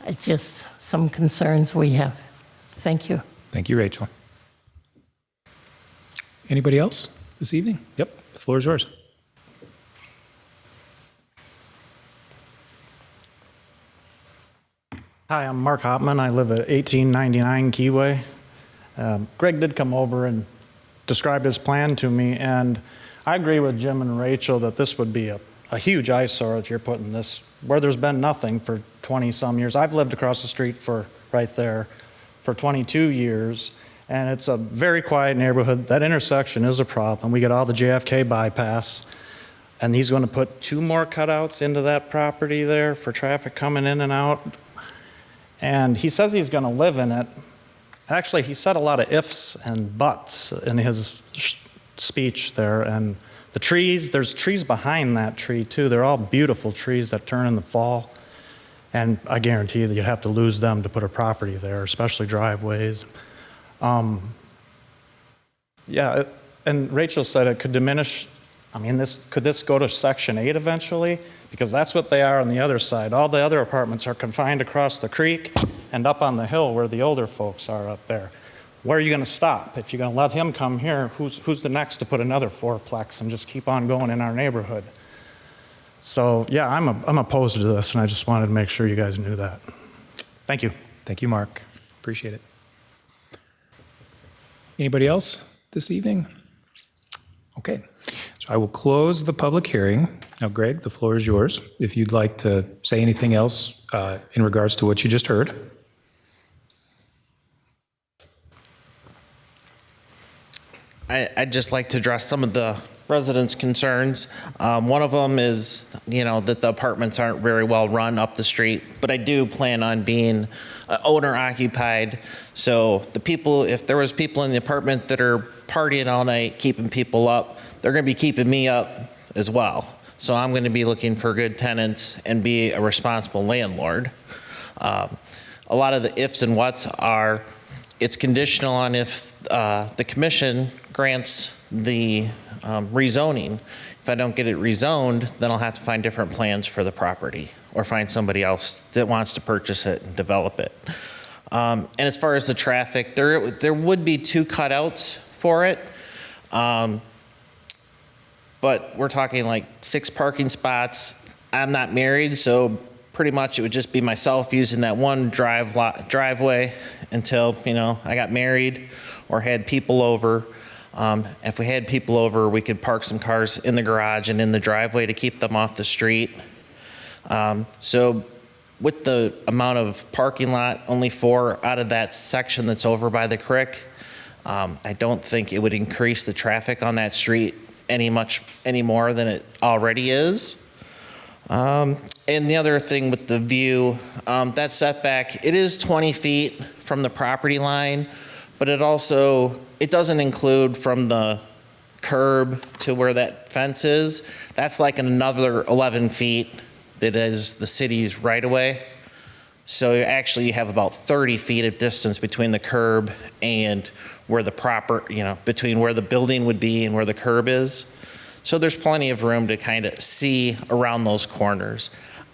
Speaker 13: It's just some concerns we have. Thank you.
Speaker 1: Thank you, Rachel. Anybody else this evening? Yep, the floor is yours.
Speaker 14: Hi, I'm Mark Hopman. I live at 1899 Keyway. Greg did come over and describe his plan to me, and I agree with Jim and Rachel that this would be a huge eyesore if you're putting this where there's been nothing for 20-some years. I've lived across the street right there for 22 years, and it's a very quiet neighborhood. That intersection is a problem. We get all the JFK bypass, and he's going to put 2 more cutouts into that property there for traffic coming in and out. And he says he's going to live in it. Actually, he said a lot of ifs and buts in his speech there. And the trees, there's trees behind that tree too. They're all beautiful trees that turn in the fall. And I guarantee you that you'd have to lose them to put a property there, especially driveways. Yeah, and Rachel said it could diminish. I mean, could this go to Section 8 eventually? Because that's what they are on the other side. All the other apartments are confined across the creek and up on the hill where the older folks are up there. Where are you going to stop? If you're going to let him come here, who's the next to put another fourplex and just keep on going in our neighborhood? So yeah, I'm opposed to this, and I just wanted to make sure you guys knew that. Thank you.
Speaker 1: Thank you, Mark. Appreciate it. Anybody else this evening? Okay, so I will close the public hearing. Now, Greg, the floor is yours. If you'd like to say anything else in regards to what you just heard.
Speaker 11: I'd just like to address some of the residents' concerns. One of them is, that the apartments aren't very well run up the street, but I do plan on being owner occupied. So if there was people in the apartment that are partying all night, keeping people up, they're going to be keeping me up as well. So I'm going to be looking for good tenants and be a responsible landlord. A lot of the ifs and whats are, it's conditional on if the commission grants the rezoning. If I don't get it rezoned, then I'll have to find different plans for the property or find somebody else that wants to purchase it and develop it. And as far as the traffic, there would be 2 cutouts for it. But we're talking like 6 parking spots. I'm not married, so pretty much it would just be myself using that one driveway until, I got married or had people over. If we had people over, we could park some cars in the garage and in the driveway to keep them off the street. So with the amount of parking lot, only 4 out of that section that's over by the creek, I don't think it would increase the traffic on that street any more than it already is. And the other thing with the view, that setback, it is 20 feet from the property line, but it doesn't include from the curb to where that fence is. That's like another 11 feet that is the city's right of way. So you have about 30 feet of distance between the curb and where between where the building would be and where the curb is. So there's plenty of room to kind of see around those corners.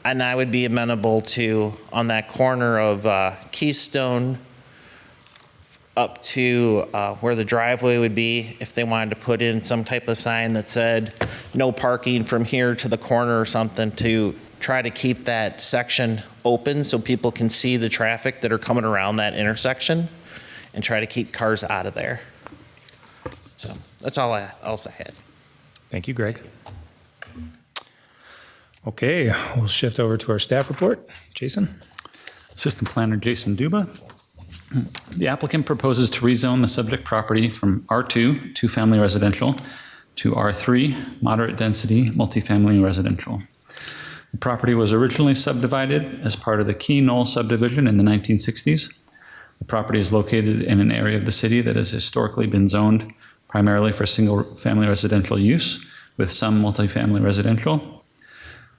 Speaker 11: And I would be amenable to, on that corner of Keystone up to where the driveway would be, if they wanted to put in some type of sign that said no parking from here to the corner or something, to try to keep that section open so people can see the traffic that are coming around that intersection and try to keep cars out of there. So that's all else I had.
Speaker 1: Thank you, Greg. Okay, we'll shift over to our staff report. Jason?
Speaker 2: Assistant Planner Jason Duba. The applicant proposes to rezone the subject property from R2, 2-family residential, to R3, moderate density, multifamily residential. The property was originally subdivided as part of the Key Knoll subdivision in the 1960s. The property is located in an area of the city that has historically been zoned primarily for single-family residential use, with some multifamily residential.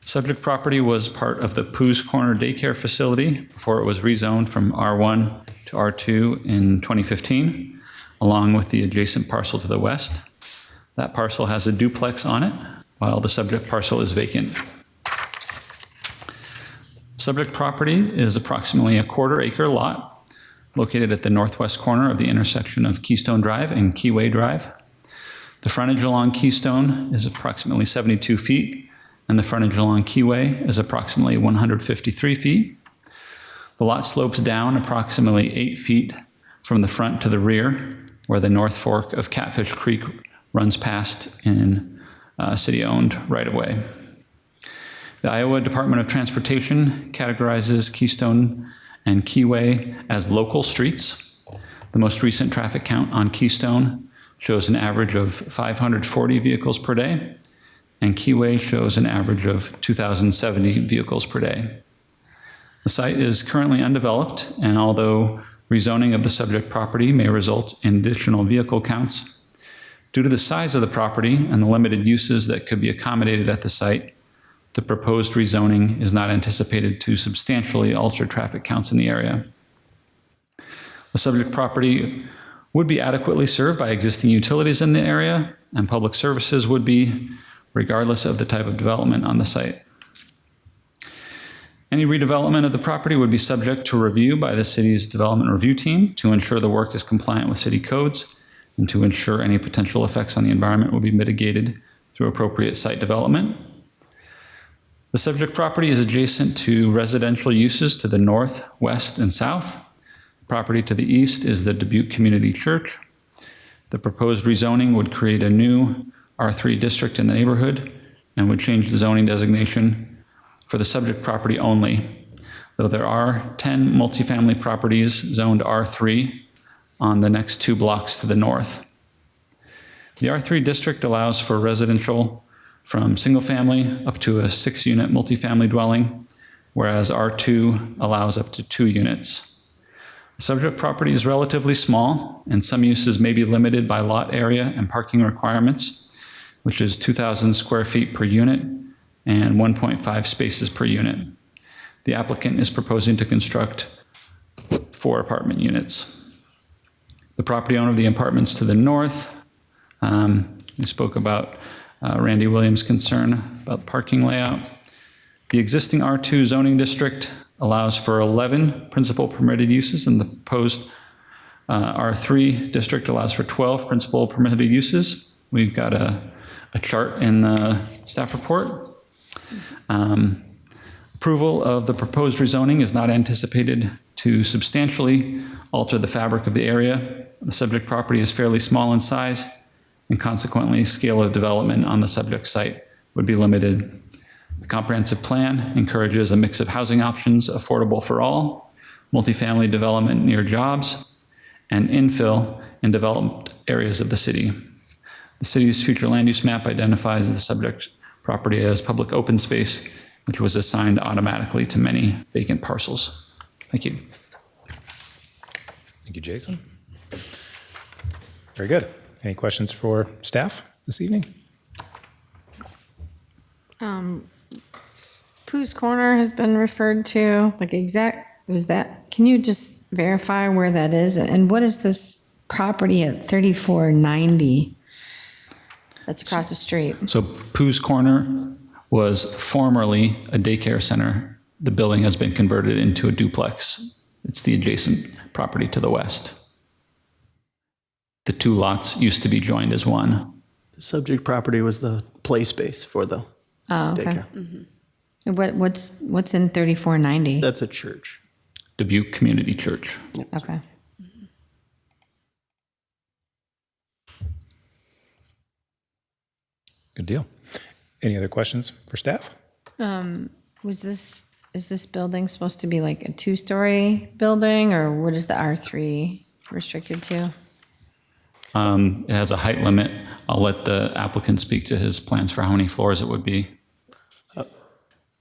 Speaker 2: Subject property was part of the Pooh's Corner daycare facility before it was rezoned from R1 to R2 in 2015, along with the adjacent parcel to the west. That parcel has a duplex on it, while the subject parcel is vacant. Subject property is approximately a 1/4 acre lot located at the northwest corner of the intersection of Keystone Drive and Keyway Drive. The frontage along Keystone is approximately 72 feet, and the frontage along Keyway is approximately 153 feet. The lot slopes down approximately 8 feet from the front to the rear, where the North Fork of Catfish Creek runs past in city-owned right-of-way. The Iowa Department of Transportation categorizes Keystone and Keyway as local streets. The most recent traffic count on Keystone shows an average of 540 vehicles per day, and Keyway shows an average of 2,070 vehicles per day. The site is currently undeveloped, and although rezoning of the subject property may result in additional vehicle counts, due to the size of the property and the limited uses that could be accommodated at the site, the proposed rezoning is not anticipated to substantially alter traffic counts in the area. The subject property would be adequately served by existing utilities in the area, and public services would be, regardless of the type of development on the site. Any redevelopment of the property would be subject to review by the city's development review team to ensure the work is compliant with city codes and to ensure any potential effects on the environment will be mitigated through appropriate site development. The subject property is adjacent to residential uses to the north, west, and south. Property to the east is the Dubuque Community Church. The proposed rezoning would create a new R3 district in the neighborhood and would change the zoning designation for the subject property only, though there are 10 multifamily properties zoned R3 on the next 2 blocks to the north. The R3 district allows for residential from single family up to a 6-unit multifamily dwelling, whereas R2 allows up to 2 units. The subject property is relatively small, and some uses may be limited by lot area and parking requirements, which is 2,000 square feet per unit and 1.5 spaces per unit. The applicant is proposing to construct 4 apartment units. The property owner of the apartments to the north, we spoke about Randy Williams' concern about parking layout. The existing R2 zoning district allows for 11 principal permitted uses, and the proposed R3 district allows for 12 principal permitted uses. We've got a chart in the staff report. Approval of the proposed rezoning is not anticipated to substantially alter the fabric of the area. The subject property is fairly small in size, and consequently, scale of development on the subject site would be limited. The comprehensive plan encourages a mix of housing options affordable for all, multifamily development near jobs, and infill in developed areas of the city. The city's future land use map identifies the subject property as public open space, which was assigned automatically to many vacant parcels. Thank you.
Speaker 1: Thank you, Jason. Very good. Any questions for staff this evening?
Speaker 4: Pooh's Corner has been referred to, can you just verify where that is? And what is this property at 3490 that's across the street?
Speaker 2: So Pooh's Corner was formerly a daycare center. The building has been converted into a duplex. It's the adjacent property to the west. The 2 lots used to be joined as one.
Speaker 12: The subject property was the play space for the daycare.
Speaker 4: Mm-hmm. What's in 3490?
Speaker 12: That's a church.
Speaker 2: Dubuque Community Church.
Speaker 12: Yep.
Speaker 4: Okay.
Speaker 1: Good deal. Any other questions for staff?
Speaker 4: Is this building supposed to be like a 2-story building, or what is the R3 restricted to?
Speaker 2: It has a height limit. I'll let the applicant speak to his plans for how many floors it would be.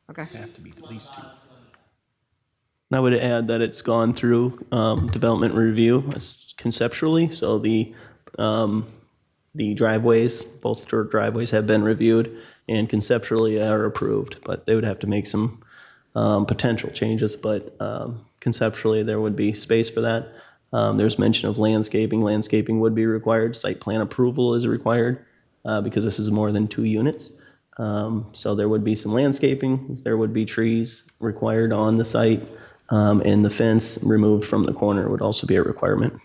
Speaker 4: Okay.
Speaker 3: Have to be at least 2.
Speaker 12: I would add that it's gone through development review conceptually, so the driveways, both driveways have been reviewed and conceptually are approved, but they would have to make some potential changes, but conceptually there would be space for that. There's mention of landscaping. Landscaping would be required. Site plan approval is required because this is more than 2 units. So there would be some landscaping. There would be trees required on the site, and the fence removed from the corner would also be a requirement.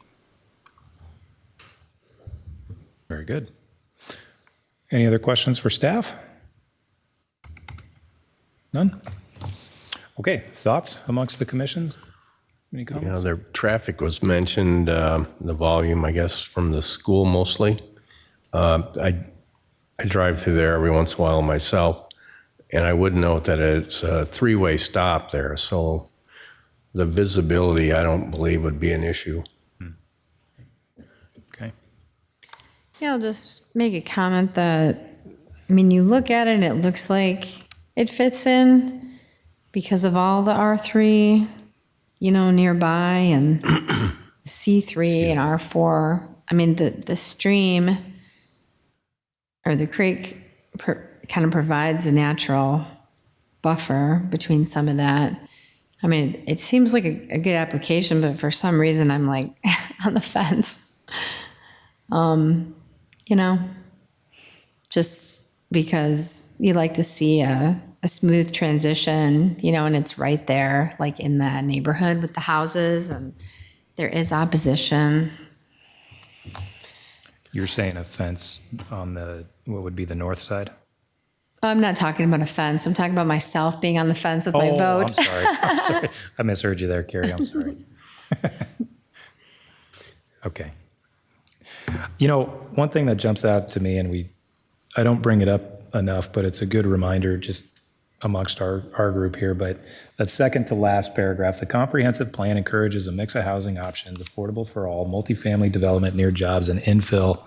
Speaker 1: Very good. Any other questions for staff? None? Okay, thoughts amongst the commission? Any comments?
Speaker 10: Yeah, their traffic was mentioned, the volume, I guess, from the school mostly. I drive through there every once in a while myself, and I would note that it's a 3-way stop there, so the visibility, I don't believe, would be an issue.
Speaker 1: Okay.
Speaker 4: Yeah, I'll just make a comment that, you look at it and it looks like it fits in, because of all the R3, nearby and C3 and R4. I mean, the stream or the creek kind of provides a natural buffer between some of that. I mean, it seems like a good application, but for some reason I'm like on the fence. Just because you like to see a smooth transition, and it's right there, like in that neighborhood with the houses, and there is opposition.
Speaker 1: You're saying a fence on what would be the north side?
Speaker 4: I'm not talking about a fence. I'm talking about myself being on the fence with my vote.
Speaker 1: I'm sorry. I misheard you there, Carrie. I'm sorry. Okay. One thing that jumps out to me, and I don't bring it up enough, but it's a good reminder just amongst our group here, but that second to last paragraph, the comprehensive plan encourages a mix of housing options, affordable for all, multifamily development near jobs, and infill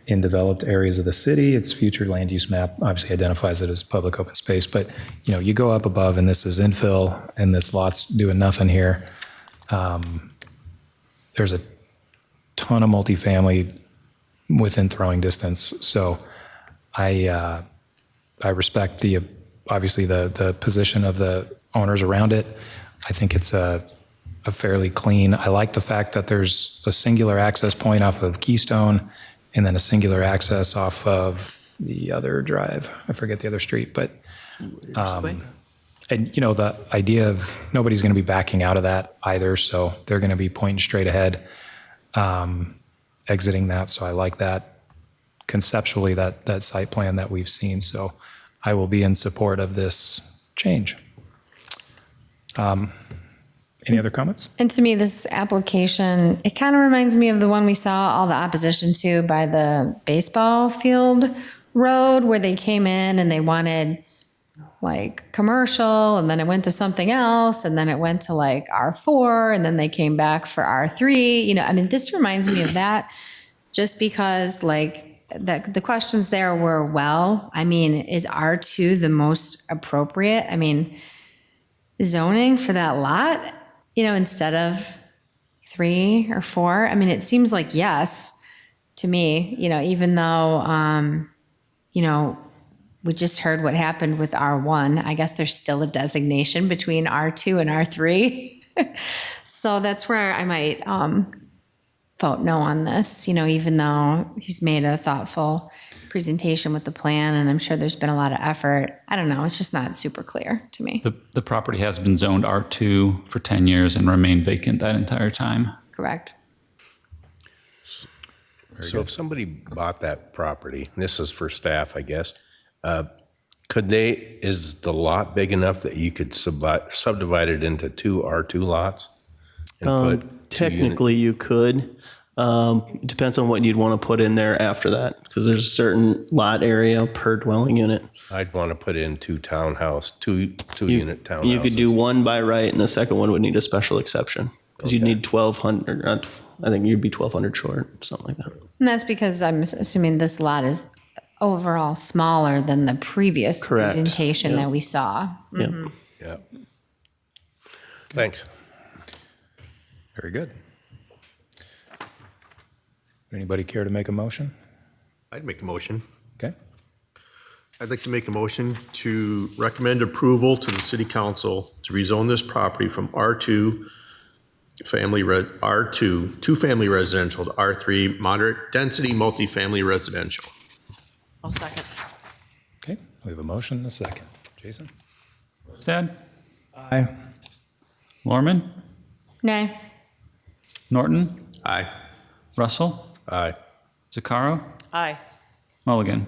Speaker 1: in developed areas of the city. Its future land use map obviously identifies it as public open space, but you go up above and this is infill and this lot's doing nothing here. There's a ton of multifamily within throwing distance. So I respect obviously the position of the owners around it. I think it's a fairly clean. I like the fact that there's a singular access point off of Keystone and then a singular access off of the other drive. I forget the other street, but, and the idea of nobody's going to be backing out of that either. So they're going to be pointing straight ahead, exiting that. So I like that conceptually, that site plan that we've seen. So I will be in support of this change. Any other comments?
Speaker 4: And to me, this application, it kind of reminds me of the one we saw all the opposition to by the baseball field road, where they came in and they wanted like commercial, and then it went to something else, and then it went to like R4, and then they came back for R3. This reminds me of that, just because like the questions there were, is R2 the most appropriate? Zoning for that lot, instead of 3 or 4. It seems like yes to me, even though, we just heard what happened with R1. I guess there's still a designation between R2 and R3. So that's where I might vote no on this, even though he's made a thoughtful presentation with the plan, and I'm sure there's been a lot of effort. I don't know. It's just not super clear to me.
Speaker 2: The property has been zoned R2 for 10 years and remained vacant that entire time.
Speaker 4: Correct.
Speaker 10: So if somebody bought that property, and this is for staff, I guess, is the lot big enough that you could subdivide it into 2 R2 lots?
Speaker 12: Technically, you could. It depends on what you'd want to put in there after that, because there's a certain lot area per dwelling unit.
Speaker 10: I'd want to put in 2 unit townhouses.
Speaker 12: You could do one by right, and the second one would need a special exception, because you'd need 1,200. I think you'd be 1,200 short, something like that.
Speaker 4: And that's because I'm assuming this lot is overall smaller than the previous
Speaker 12: Correct.
Speaker 4: presentation that we saw.
Speaker 12: Yeah.
Speaker 10: Yeah. Thanks.
Speaker 1: Very good. Anybody care to make a motion?
Speaker 3: I'd make a motion.
Speaker 1: Okay.
Speaker 3: I'd like to make a motion to recommend approval to the city council to rezone this property from R2 two-family residential to R3 moderate density multifamily residential.
Speaker 15: I'll second.
Speaker 1: Okay, we have a motion and a second. Jason?
Speaker 2: Stad?
Speaker 14: Aye.
Speaker 2: Lorman?
Speaker 4: Nay.
Speaker 2: Norton?
Speaker 3: Aye.
Speaker 2: Russell?
Speaker 10: Aye.
Speaker 2: Zaccaro?
Speaker 15: Aye.
Speaker 2: Mulligan?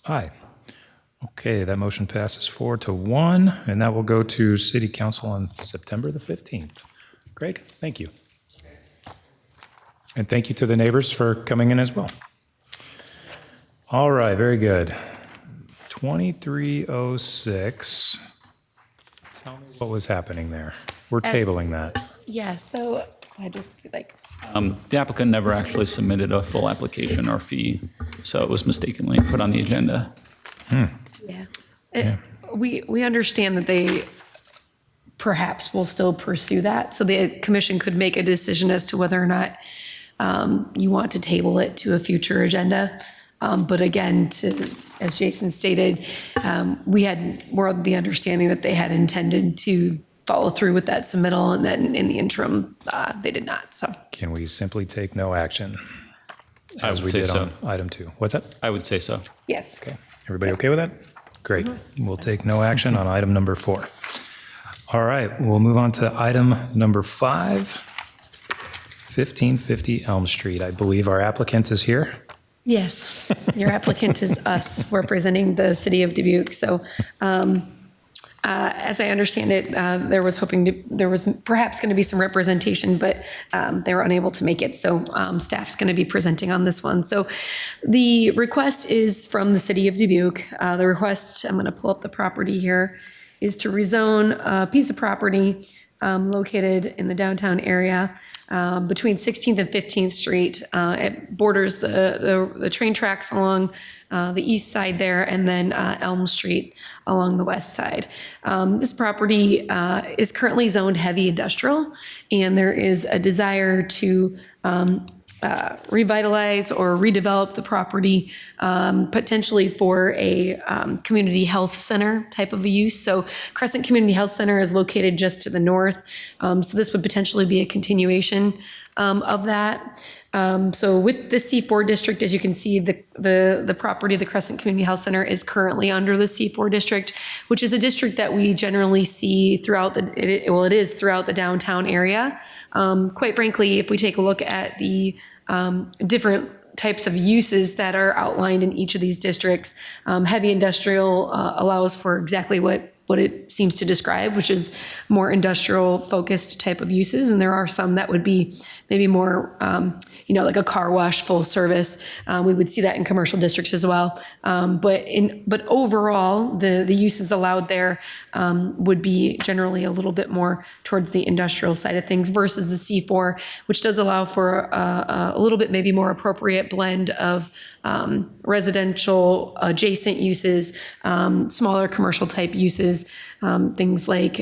Speaker 1: Aye. Okay, that motion passes 4-1, and that will go to City Council on September the 15th. Greg, thank you. And thank you to the neighbors for coming in as well. All right, very good. 2306. Tell me what was happening there. We're tabling that.
Speaker 9: Yeah, so I just like,
Speaker 2: The applicant never actually submitted a full application or fee, so it was mistakenly put on the agenda.
Speaker 9: we understand that they perhaps we'll still pursue that. So the commission could make a decision as to whether or not you want to table it to a future agenda. But again, as Jason stated, we had more of the understanding that they had intended to follow through with that submittal, and then in the interim, they did not. So
Speaker 1: Can we simply take no action?
Speaker 2: I
Speaker 1: As
Speaker 2: would
Speaker 1: we
Speaker 2: say
Speaker 1: did
Speaker 2: so.
Speaker 1: on item 2. What's that?
Speaker 2: I would say so.
Speaker 9: yes.
Speaker 1: Okay. Everybody okay with that? Great. We'll take no action on item number 4. All right, we'll move on to item number 5, 1550 Elm Street. I believe our applicant is here.
Speaker 9: Yes, your applicant is us. We're representing the city of Dubuque. So as I understand it, there was perhaps going to be some representation, but they were unable to make it. So staff's going to be presenting on this one. So the request is from the city of Dubuque. The request, I'm going to pull up the property here, is to rezone a piece of property located in the downtown area between 16th and 15th Street. It borders the train tracks along the east side there, and then Elm Street along the west side. This property is currently zoned heavy industrial, and there is a desire to revitalize or redevelop the property, potentially for a community health center type of a use. So Crescent Community Health Center is located just to the north. So this would potentially be a continuation of that. So with the C4 district, as you can see, the property of the Crescent Community Health Center is currently under the C4 district, which is a district that we generally see throughout it is throughout the downtown area. Quite frankly, if we take a look at the different types of uses that are outlined in each of these districts, heavy industrial allows for exactly what it seems to describe, which is more industrial focused type of uses. And there are some that would be maybe more, like a car wash, full service. We would see that in commercial districts as well. But overall, the uses allowed there would be generally a little bit more towards the industrial side of things versus the C4, which does allow for a little bit maybe more appropriate blend of residential adjacent uses, smaller commercial type uses, things like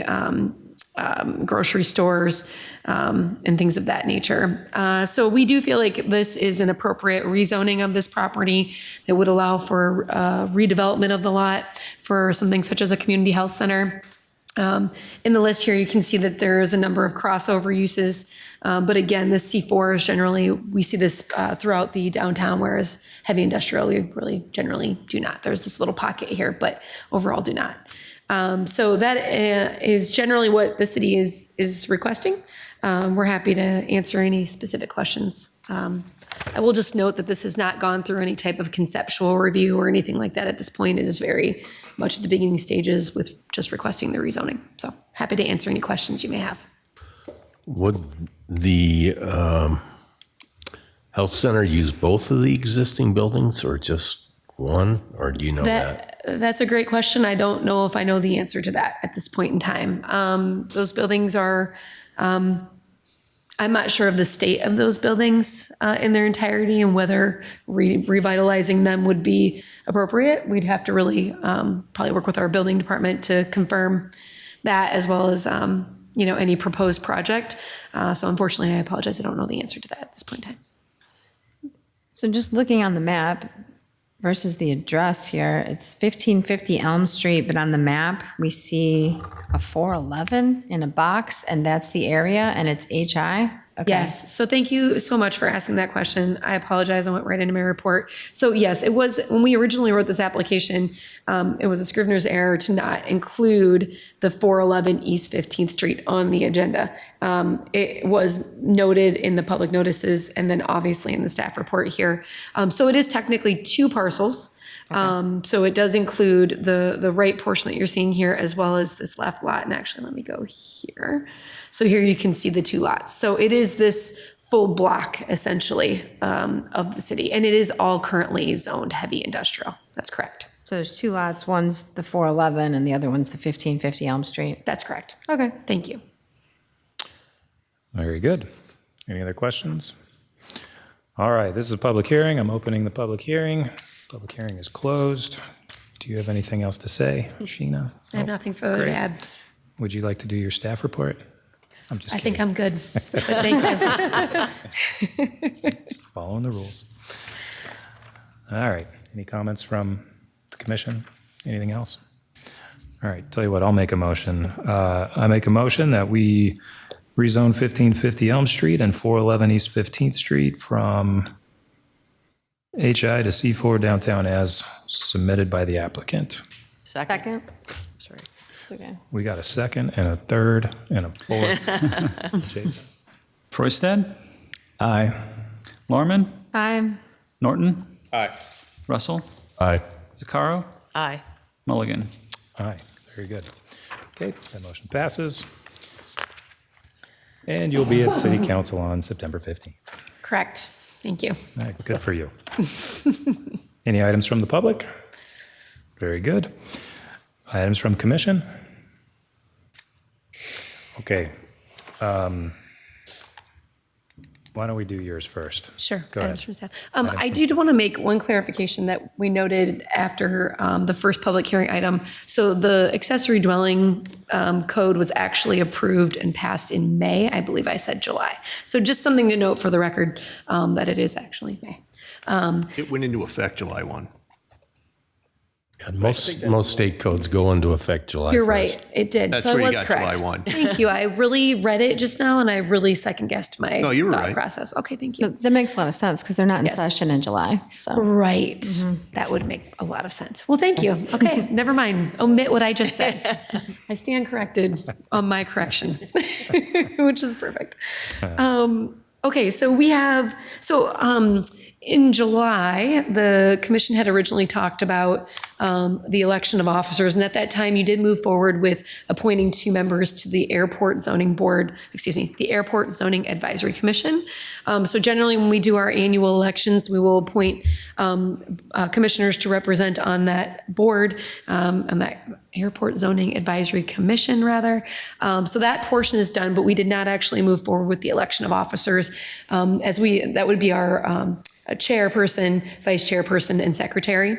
Speaker 9: grocery stores, and things of that nature. So we do feel like this is an appropriate rezoning of this property that would allow for redevelopment of the lot for something such as a community health center. In the list here, you can see that there is a number of crossover uses. But again, this C4 is generally, we see this throughout the downtown, whereas heavy industrial, we really generally do not. There's this little pocket here, but overall do not. So that is generally what the city is requesting. We're happy to answer any specific questions. I will just note that this has not gone through any type of conceptual review or anything like that at this point. It is very much at the beginning stages with just requesting the rezoning. So happy to answer any questions you may have.
Speaker 10: Would the health center use both of the existing buildings or just one, or do you know that?
Speaker 9: That's a great question. I don't know if I know the answer to that at this point in time. Those buildings are, I'm not sure of the state of those buildings in their entirety and whether revitalizing them would be appropriate. We'd have to really probably work with our building department to confirm that, as well as any proposed project. So unfortunately, I apologize. I don't know the answer to that at this point in time.
Speaker 4: So just looking on the map versus the address here, it's 1550 Elm Street, but on the map, we see a 411 in a box, and that's the area, and it's HI? Okay.
Speaker 9: Yes. So thank you so much for asking that question. I apologize. I went right into my report. So yes, it was, when we originally wrote this application, it was a Scrivener's error to not include the 411 East 15th Street on the agenda. It was noted in the public notices and then obviously in the staff report here. So it is technically two parcels. So it does include the right portion that you're seeing here, as well as this left lot. And actually, let me go here. So here you can see the two lots. So it is this full block, essentially, of the city. And it is all currently zoned heavy industrial. That's correct.
Speaker 4: So there's two lots. One's the 411 and the other one's the 1550 Elm Street.
Speaker 9: That's correct.
Speaker 4: Okay.
Speaker 9: Thank you.
Speaker 1: Very good. Any other questions? All right, this is a public hearing. I'm opening the public hearing. Public hearing is closed. Do you have anything else to say, Sheena?
Speaker 9: I have nothing further
Speaker 1: Great.
Speaker 9: to add.
Speaker 1: would you like to do your staff report? I'm just
Speaker 9: I
Speaker 1: kidding.
Speaker 9: think I'm good, but thank you.
Speaker 1: Just following the rules. All right. Any comments from the commission? Anything else? All right. Tell you what, I'll make a motion. I make a motion that we rezone 1550 Elm Street and 411 East 15th Street from HI to C4 downtown as submitted by the applicant.
Speaker 4: Second? Sorry. It's okay.
Speaker 1: We got a second and a third and a fourth. Jason?
Speaker 2: Froisted?
Speaker 1: Aye.
Speaker 2: Lorman?
Speaker 4: Aye.
Speaker 2: Norton?
Speaker 3: Aye.
Speaker 2: Russell?
Speaker 10: Aye.
Speaker 2: Zaccaro?
Speaker 13: Aye.
Speaker 2: Mulligan?
Speaker 1: Aye. Very good. Okay, that motion passes. And you'll be at City Council on September 15th.
Speaker 9: Correct. Thank you.
Speaker 1: All right, good for you. Any items from the public? Very good. Items from commission? Okay. Why don't we do yours first?
Speaker 9: Sure.
Speaker 1: Go ahead.
Speaker 9: Items from staff. I do want to make one clarification that we noted after the first public hearing item. So the accessory dwelling code was actually approved and passed in May. I believe I said July. So just something to note for the record that it is actually May.
Speaker 3: It went into effect July 1.
Speaker 10: Most state codes go into effect July 1st.
Speaker 9: You're right. It did.
Speaker 3: That's
Speaker 9: so I
Speaker 3: where you
Speaker 9: was
Speaker 3: got
Speaker 9: correct.
Speaker 3: July 1.
Speaker 9: Thank you. I really read it just now and I really second guessed my
Speaker 3: No, you were
Speaker 9: thought
Speaker 3: right.
Speaker 9: process. Okay, thank you.
Speaker 4: That makes a lot of sense because they're not in
Speaker 9: Yes.
Speaker 4: session in July, so.
Speaker 9: Right. That would make a lot of sense. Well, thank you. Okay, never mind. Omit what I just said. I stand corrected on my correction, which is perfect. Okay, so we have, in July, the commission had originally talked about the election of officers, and at that time, you did move forward with appointing 2 members to the Airport Zoning Board, the Airport Zoning Advisory Commission. So generally, when we do our annual elections, we will appoint commissioners to represent on that board, on that Airport Zoning Advisory Commission, rather. So that portion is done, but we did not actually move forward with the election of officers, that would be our a chairperson, vice chairperson, and secretary.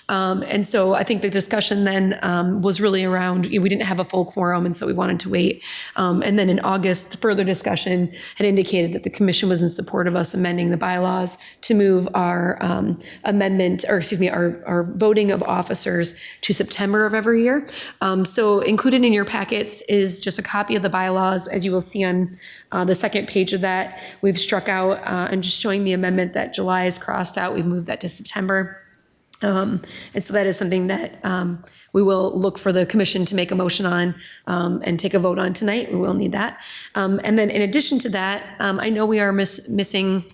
Speaker 9: And so I think the discussion then was really around, we didn't have a full quorum, and so we wanted to wait. And then in August, further discussion had indicated that the commission was in support of us amending the bylaws to move our our voting of officers to September of every year. So included in your packets is just a copy of the bylaws. As you will see on the second page of that, we've struck out and just showing the amendment that July is crossed out. We've moved that to September. And so that is something that we will look for the commission to make a motion on and take a vote on tonight. We will need that. And then in addition to that, I know we are missing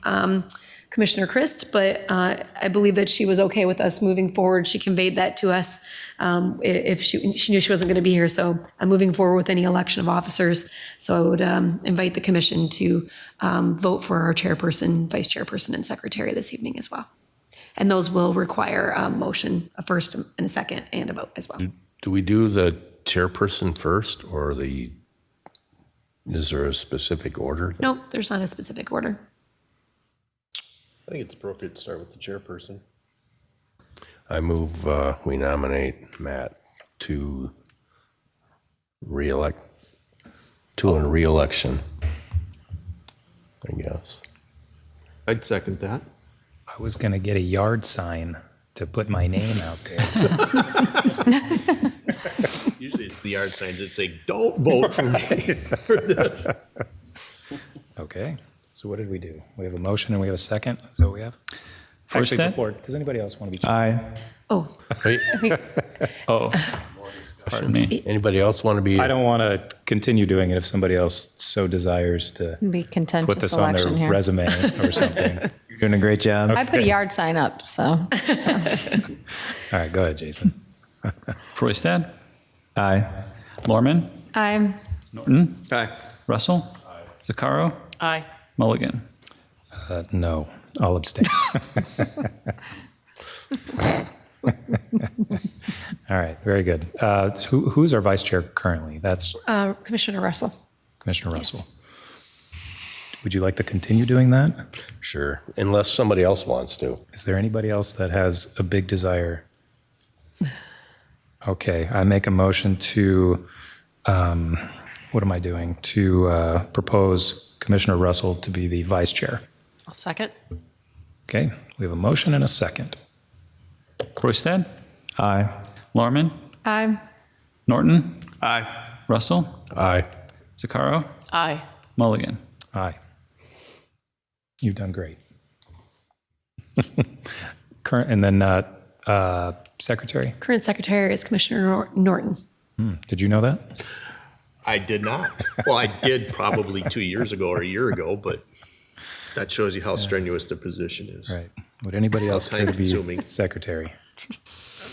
Speaker 9: Commissioner Christ, but I believe that she was okay with us moving forward. She conveyed that to us if she knew she wasn't going to be here. So I'm moving forward with any election of officers. So I would invite the commission to vote for our chairperson, vice chairperson, and secretary this evening as well. And those will require a motion, a first and a second, and a vote as well.
Speaker 10: Do we do the chairperson first, or is there a specific order?
Speaker 9: No, there's not a specific order.
Speaker 3: I think it's appropriate to start with the chairperson.
Speaker 10: I move we nominate Matt to a re-election, I guess.
Speaker 3: I'd second that.
Speaker 1: I was going to get a yard sign to put my name out there.
Speaker 3: Usually it's the yard signs that say, "Don't vote for me for this."
Speaker 1: Okay, so what did we do? We have a motion and we have a second. Is that what we have?
Speaker 2: First
Speaker 1: Actually,
Speaker 2: then?
Speaker 1: before, does anybody else want to be?
Speaker 14: Aye.
Speaker 9: Oh,
Speaker 10: Wait,
Speaker 9: I think,
Speaker 2: Pardon me.
Speaker 10: anybody else want to be?
Speaker 1: I don't want to continue doing it if somebody else so desires to
Speaker 4: Be
Speaker 1: put
Speaker 4: contentious
Speaker 1: this on
Speaker 4: election
Speaker 1: their
Speaker 4: here.
Speaker 1: resume or something.
Speaker 14: You're doing a great job.
Speaker 4: I put a yard sign up, so.
Speaker 1: All right, go ahead, Jason.
Speaker 2: Froisted?
Speaker 14: Aye.
Speaker 2: Lorman?
Speaker 4: I'm,
Speaker 2: Norton?
Speaker 3: Aye.
Speaker 2: Russell? Zaccaro?
Speaker 13: Aye.
Speaker 2: Mulligan?
Speaker 1: No, I'll abstain. All right, very good. Who's our vice chair currently? That's
Speaker 9: Commissioner Russell.
Speaker 1: Commissioner Russell. Would you like to continue doing that?
Speaker 10: Sure, unless somebody else wants to.
Speaker 1: Is there anybody else that has a big desire? Okay, I make a motion to what am I doing? To propose Commissioner Russell to be the vice chair.
Speaker 15: I'll second.
Speaker 1: Okay, we have a motion and a second.
Speaker 2: Roysted?
Speaker 14: Aye.
Speaker 2: Lorman?
Speaker 4: Aye.
Speaker 2: Norton?
Speaker 3: Aye.
Speaker 2: Russell?
Speaker 10: Aye.
Speaker 2: Zaccaro?
Speaker 15: Aye.
Speaker 2: Mulligan?
Speaker 1: Aye. You've done great. Current, and then secretary?
Speaker 9: Current secretary is Commissioner Norton.
Speaker 1: Did you know that?
Speaker 3: I did not. Well, I did probably 2 years ago or a year ago, but that shows you how strenuous the position is.
Speaker 1: Right. Would anybody else care to be
Speaker 3: Time-consuming.
Speaker 1: secretary?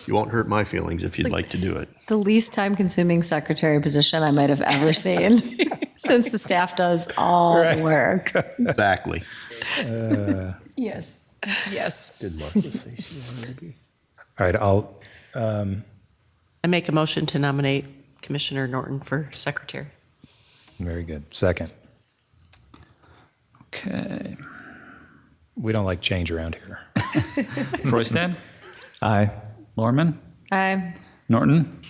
Speaker 3: You won't hurt my feelings if you'd like to do it.
Speaker 4: The least time-consuming secretary position I might have ever seen, since the staff does all the work.
Speaker 3: Exactly.
Speaker 9: Yes. Yes.
Speaker 10: Did Martha say she wanted to be?
Speaker 1: All right, I'll,
Speaker 15: I make a motion to nominate Commissioner Norton for secretary.
Speaker 1: very good. Second.
Speaker 2: Okay.
Speaker 1: We don't like change around here.
Speaker 2: Roysted?
Speaker 14: Aye.
Speaker 2: Lorman?
Speaker 4: Aye.
Speaker 2: Norton?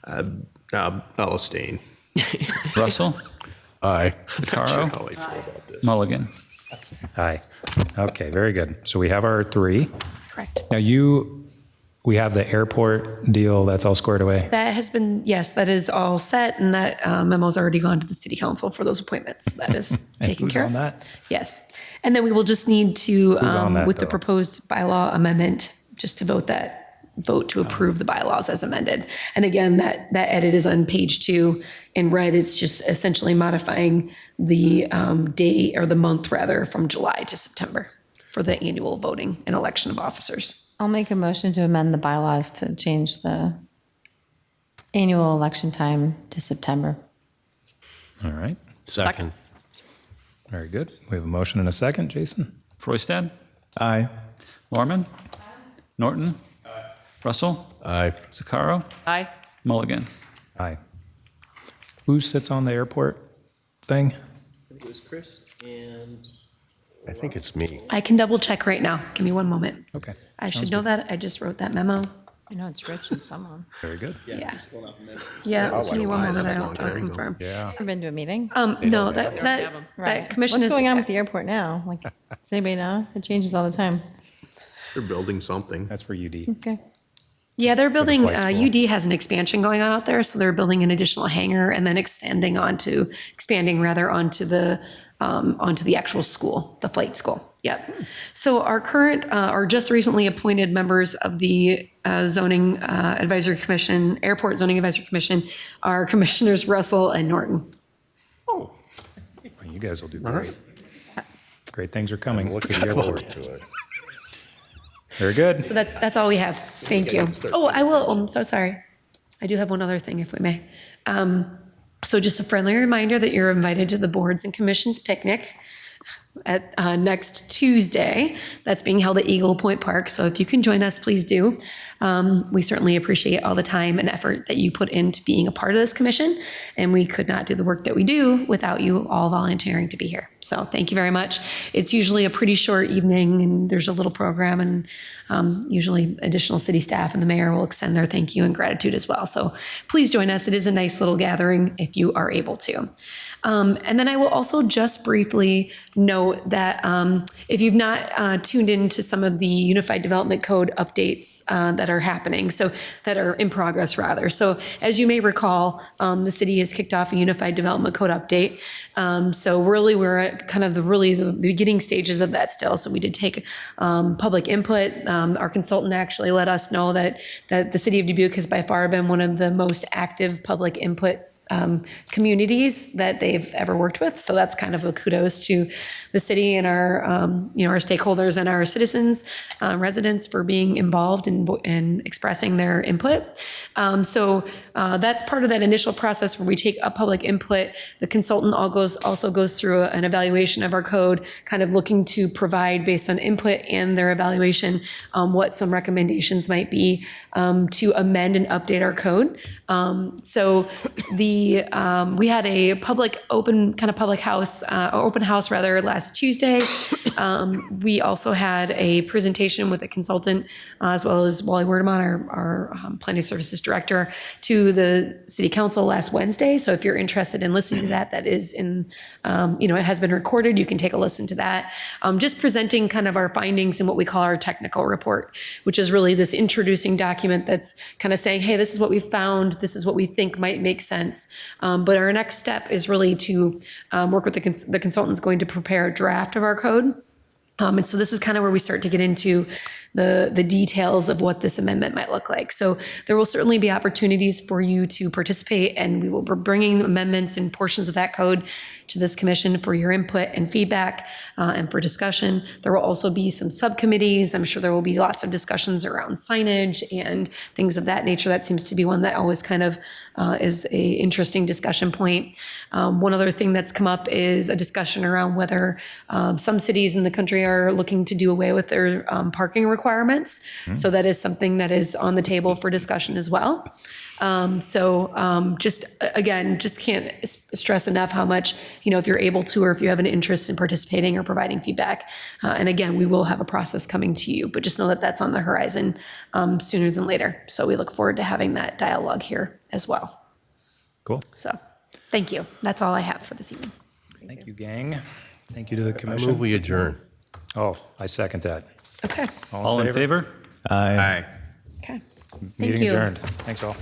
Speaker 3: I'll abstain.
Speaker 2: Russell?
Speaker 10: Aye.
Speaker 3: Not sure
Speaker 2: Zaccaro?
Speaker 3: how I feel about this.
Speaker 2: Mulligan?
Speaker 1: Aye. Okay, very good. So we have our three.
Speaker 9: Correct.
Speaker 1: Now we have the airport deal, that's all squared away?
Speaker 9: That has been, yes, that is all set, and that memo's already gone to the city council for those appointments. That is taken
Speaker 1: Who's
Speaker 9: care
Speaker 1: on
Speaker 9: of.
Speaker 1: that?
Speaker 9: Yes. And then we will just need to,
Speaker 1: Who's on that,
Speaker 9: with the
Speaker 1: though?
Speaker 9: proposed bylaw amendment, just to vote to approve the bylaws as amended. And again, that edit is on page 2 in red. It's just essentially modifying the day, or the month rather, from July to September for the annual voting and election of officers.
Speaker 4: I'll make a motion to amend the bylaws to change the annual election time to September.
Speaker 1: All right,
Speaker 10: Second.
Speaker 1: very good. We have a motion and a second. Jason?
Speaker 2: Roysted?
Speaker 14: Aye.
Speaker 2: Lorman? Norton? Russell?
Speaker 10: Aye.
Speaker 2: Zaccaro?
Speaker 15: Aye.
Speaker 2: Mulligan?
Speaker 1: Aye. Who sits on the airport thing?
Speaker 12: It was Chris and
Speaker 10: I think it's me.
Speaker 9: I can double check right now. Give me one moment.
Speaker 1: Okay.
Speaker 9: I should know that. I just wrote that memo.
Speaker 4: I know it's Rich and someone.
Speaker 1: Very good.
Speaker 9: Yeah.
Speaker 12: just going off memory.
Speaker 9: Yeah, give me one
Speaker 3: why,
Speaker 9: moment.
Speaker 3: that's a long
Speaker 9: I'll
Speaker 3: time ago.
Speaker 9: confirm.
Speaker 1: Yeah.
Speaker 4: Ever been to a meeting?
Speaker 9: No, that
Speaker 4: Right.
Speaker 9: commission
Speaker 4: What's
Speaker 9: is.
Speaker 4: going on with the airport now? Like, does anybody know? It changes all the time.
Speaker 3: They're building something.
Speaker 1: That's for UD.
Speaker 4: Okay.
Speaker 9: Yeah, they're building,
Speaker 1: flight school.
Speaker 9: UD has an expansion going on out there, so they're building an additional hangar and then expanding onto the actual school, the flight school. Yep. So our current, or just recently appointed members of the Zoning Advisory Commission, Airport Zoning Advisory Commission, are Commissioners Russell and Norton.
Speaker 1: Well, you guys will do great. Great things are coming to the airport. Very good.
Speaker 9: So that's all we have. Thank you. Oh, I will. I'm so sorry. I do have one other thing, if we may. So just a friendly reminder that you're invited to the Boards and Commissions picnic at next Tuesday. That's being held at Eagle Point Park. So if you can join us, please do. We certainly appreciate all the time and effort that you put into being a part of this commission. And we could not do the work that we do without you all volunteering to be here. So thank you very much. It's usually a pretty short evening and there's a little program, and usually additional city staff and the mayor will extend their thank you and gratitude as well. So please join us. It is a nice little gathering if you are able to. And then I will also just briefly note that if you've not tuned into some of the Unified Development Code updates that are happening, so that are in progress rather. So as you may recall, the city has kicked off a Unified Development Code update. So really we're at kind of the beginning stages of that still. So we did take public input. Our consultant actually let us know that the city of Dubuque has by far been one of the most active public input communities that they've ever worked with. So that's kind of a kudos to the city and our, our stakeholders and our citizens, residents for being involved and expressing their input. So that's part of that initial process where we take up public input. The consultant also goes through an evaluation of our code, kind of looking to provide based on input and their evaluation, what some recommendations might be to amend and update our code. So the we had a open house rather last Tuesday. We also had a presentation with a consultant, as well as Wally Wordemont, our planning services director, to the city council last Wednesday. So if you're interested in listening to that, that is in, it has been recorded. You can take a listen to that. Just presenting kind of our findings in what we call our technical report, which is really this introducing document that's kind of saying, hey, this is what we found. This is what we think might make sense. But our next step is really to work with the consultants going to prepare a draft of our code. And so this is kind of where we start to get into the details of what this amendment might look like. So there will certainly be opportunities for you to participate, and we will be bringing amendments and portions of that code to this commission for your input and feedback and for discussion. There will also be some subcommittees. I'm sure there will be lots of discussions around signage and things of that nature. That seems to be one that always kind of is a interesting discussion point. One other thing that's come up is a discussion around whether some cities in the country are looking to do away with their parking requirements. So that is something that is on the table for discussion as well. Just can't stress enough how much, if you're able to, or if you have an interest in participating or providing feedback. And again, we will have a process coming to you, but just know that that's on the horizon sooner than later. So we look forward to having that dialogue here as well.
Speaker 1: Cool.
Speaker 9: So thank you. That's all I have for this evening.
Speaker 1: Thank you, gang. Thank you to the
Speaker 10: I
Speaker 1: commission.
Speaker 10: move we adjourn.
Speaker 1: Oh, I second that.
Speaker 9: Okay.
Speaker 2: All in favor?
Speaker 1: Aye.
Speaker 9: Okay. Thank
Speaker 1: Meeting
Speaker 9: you.
Speaker 1: adjourned. Thanks all.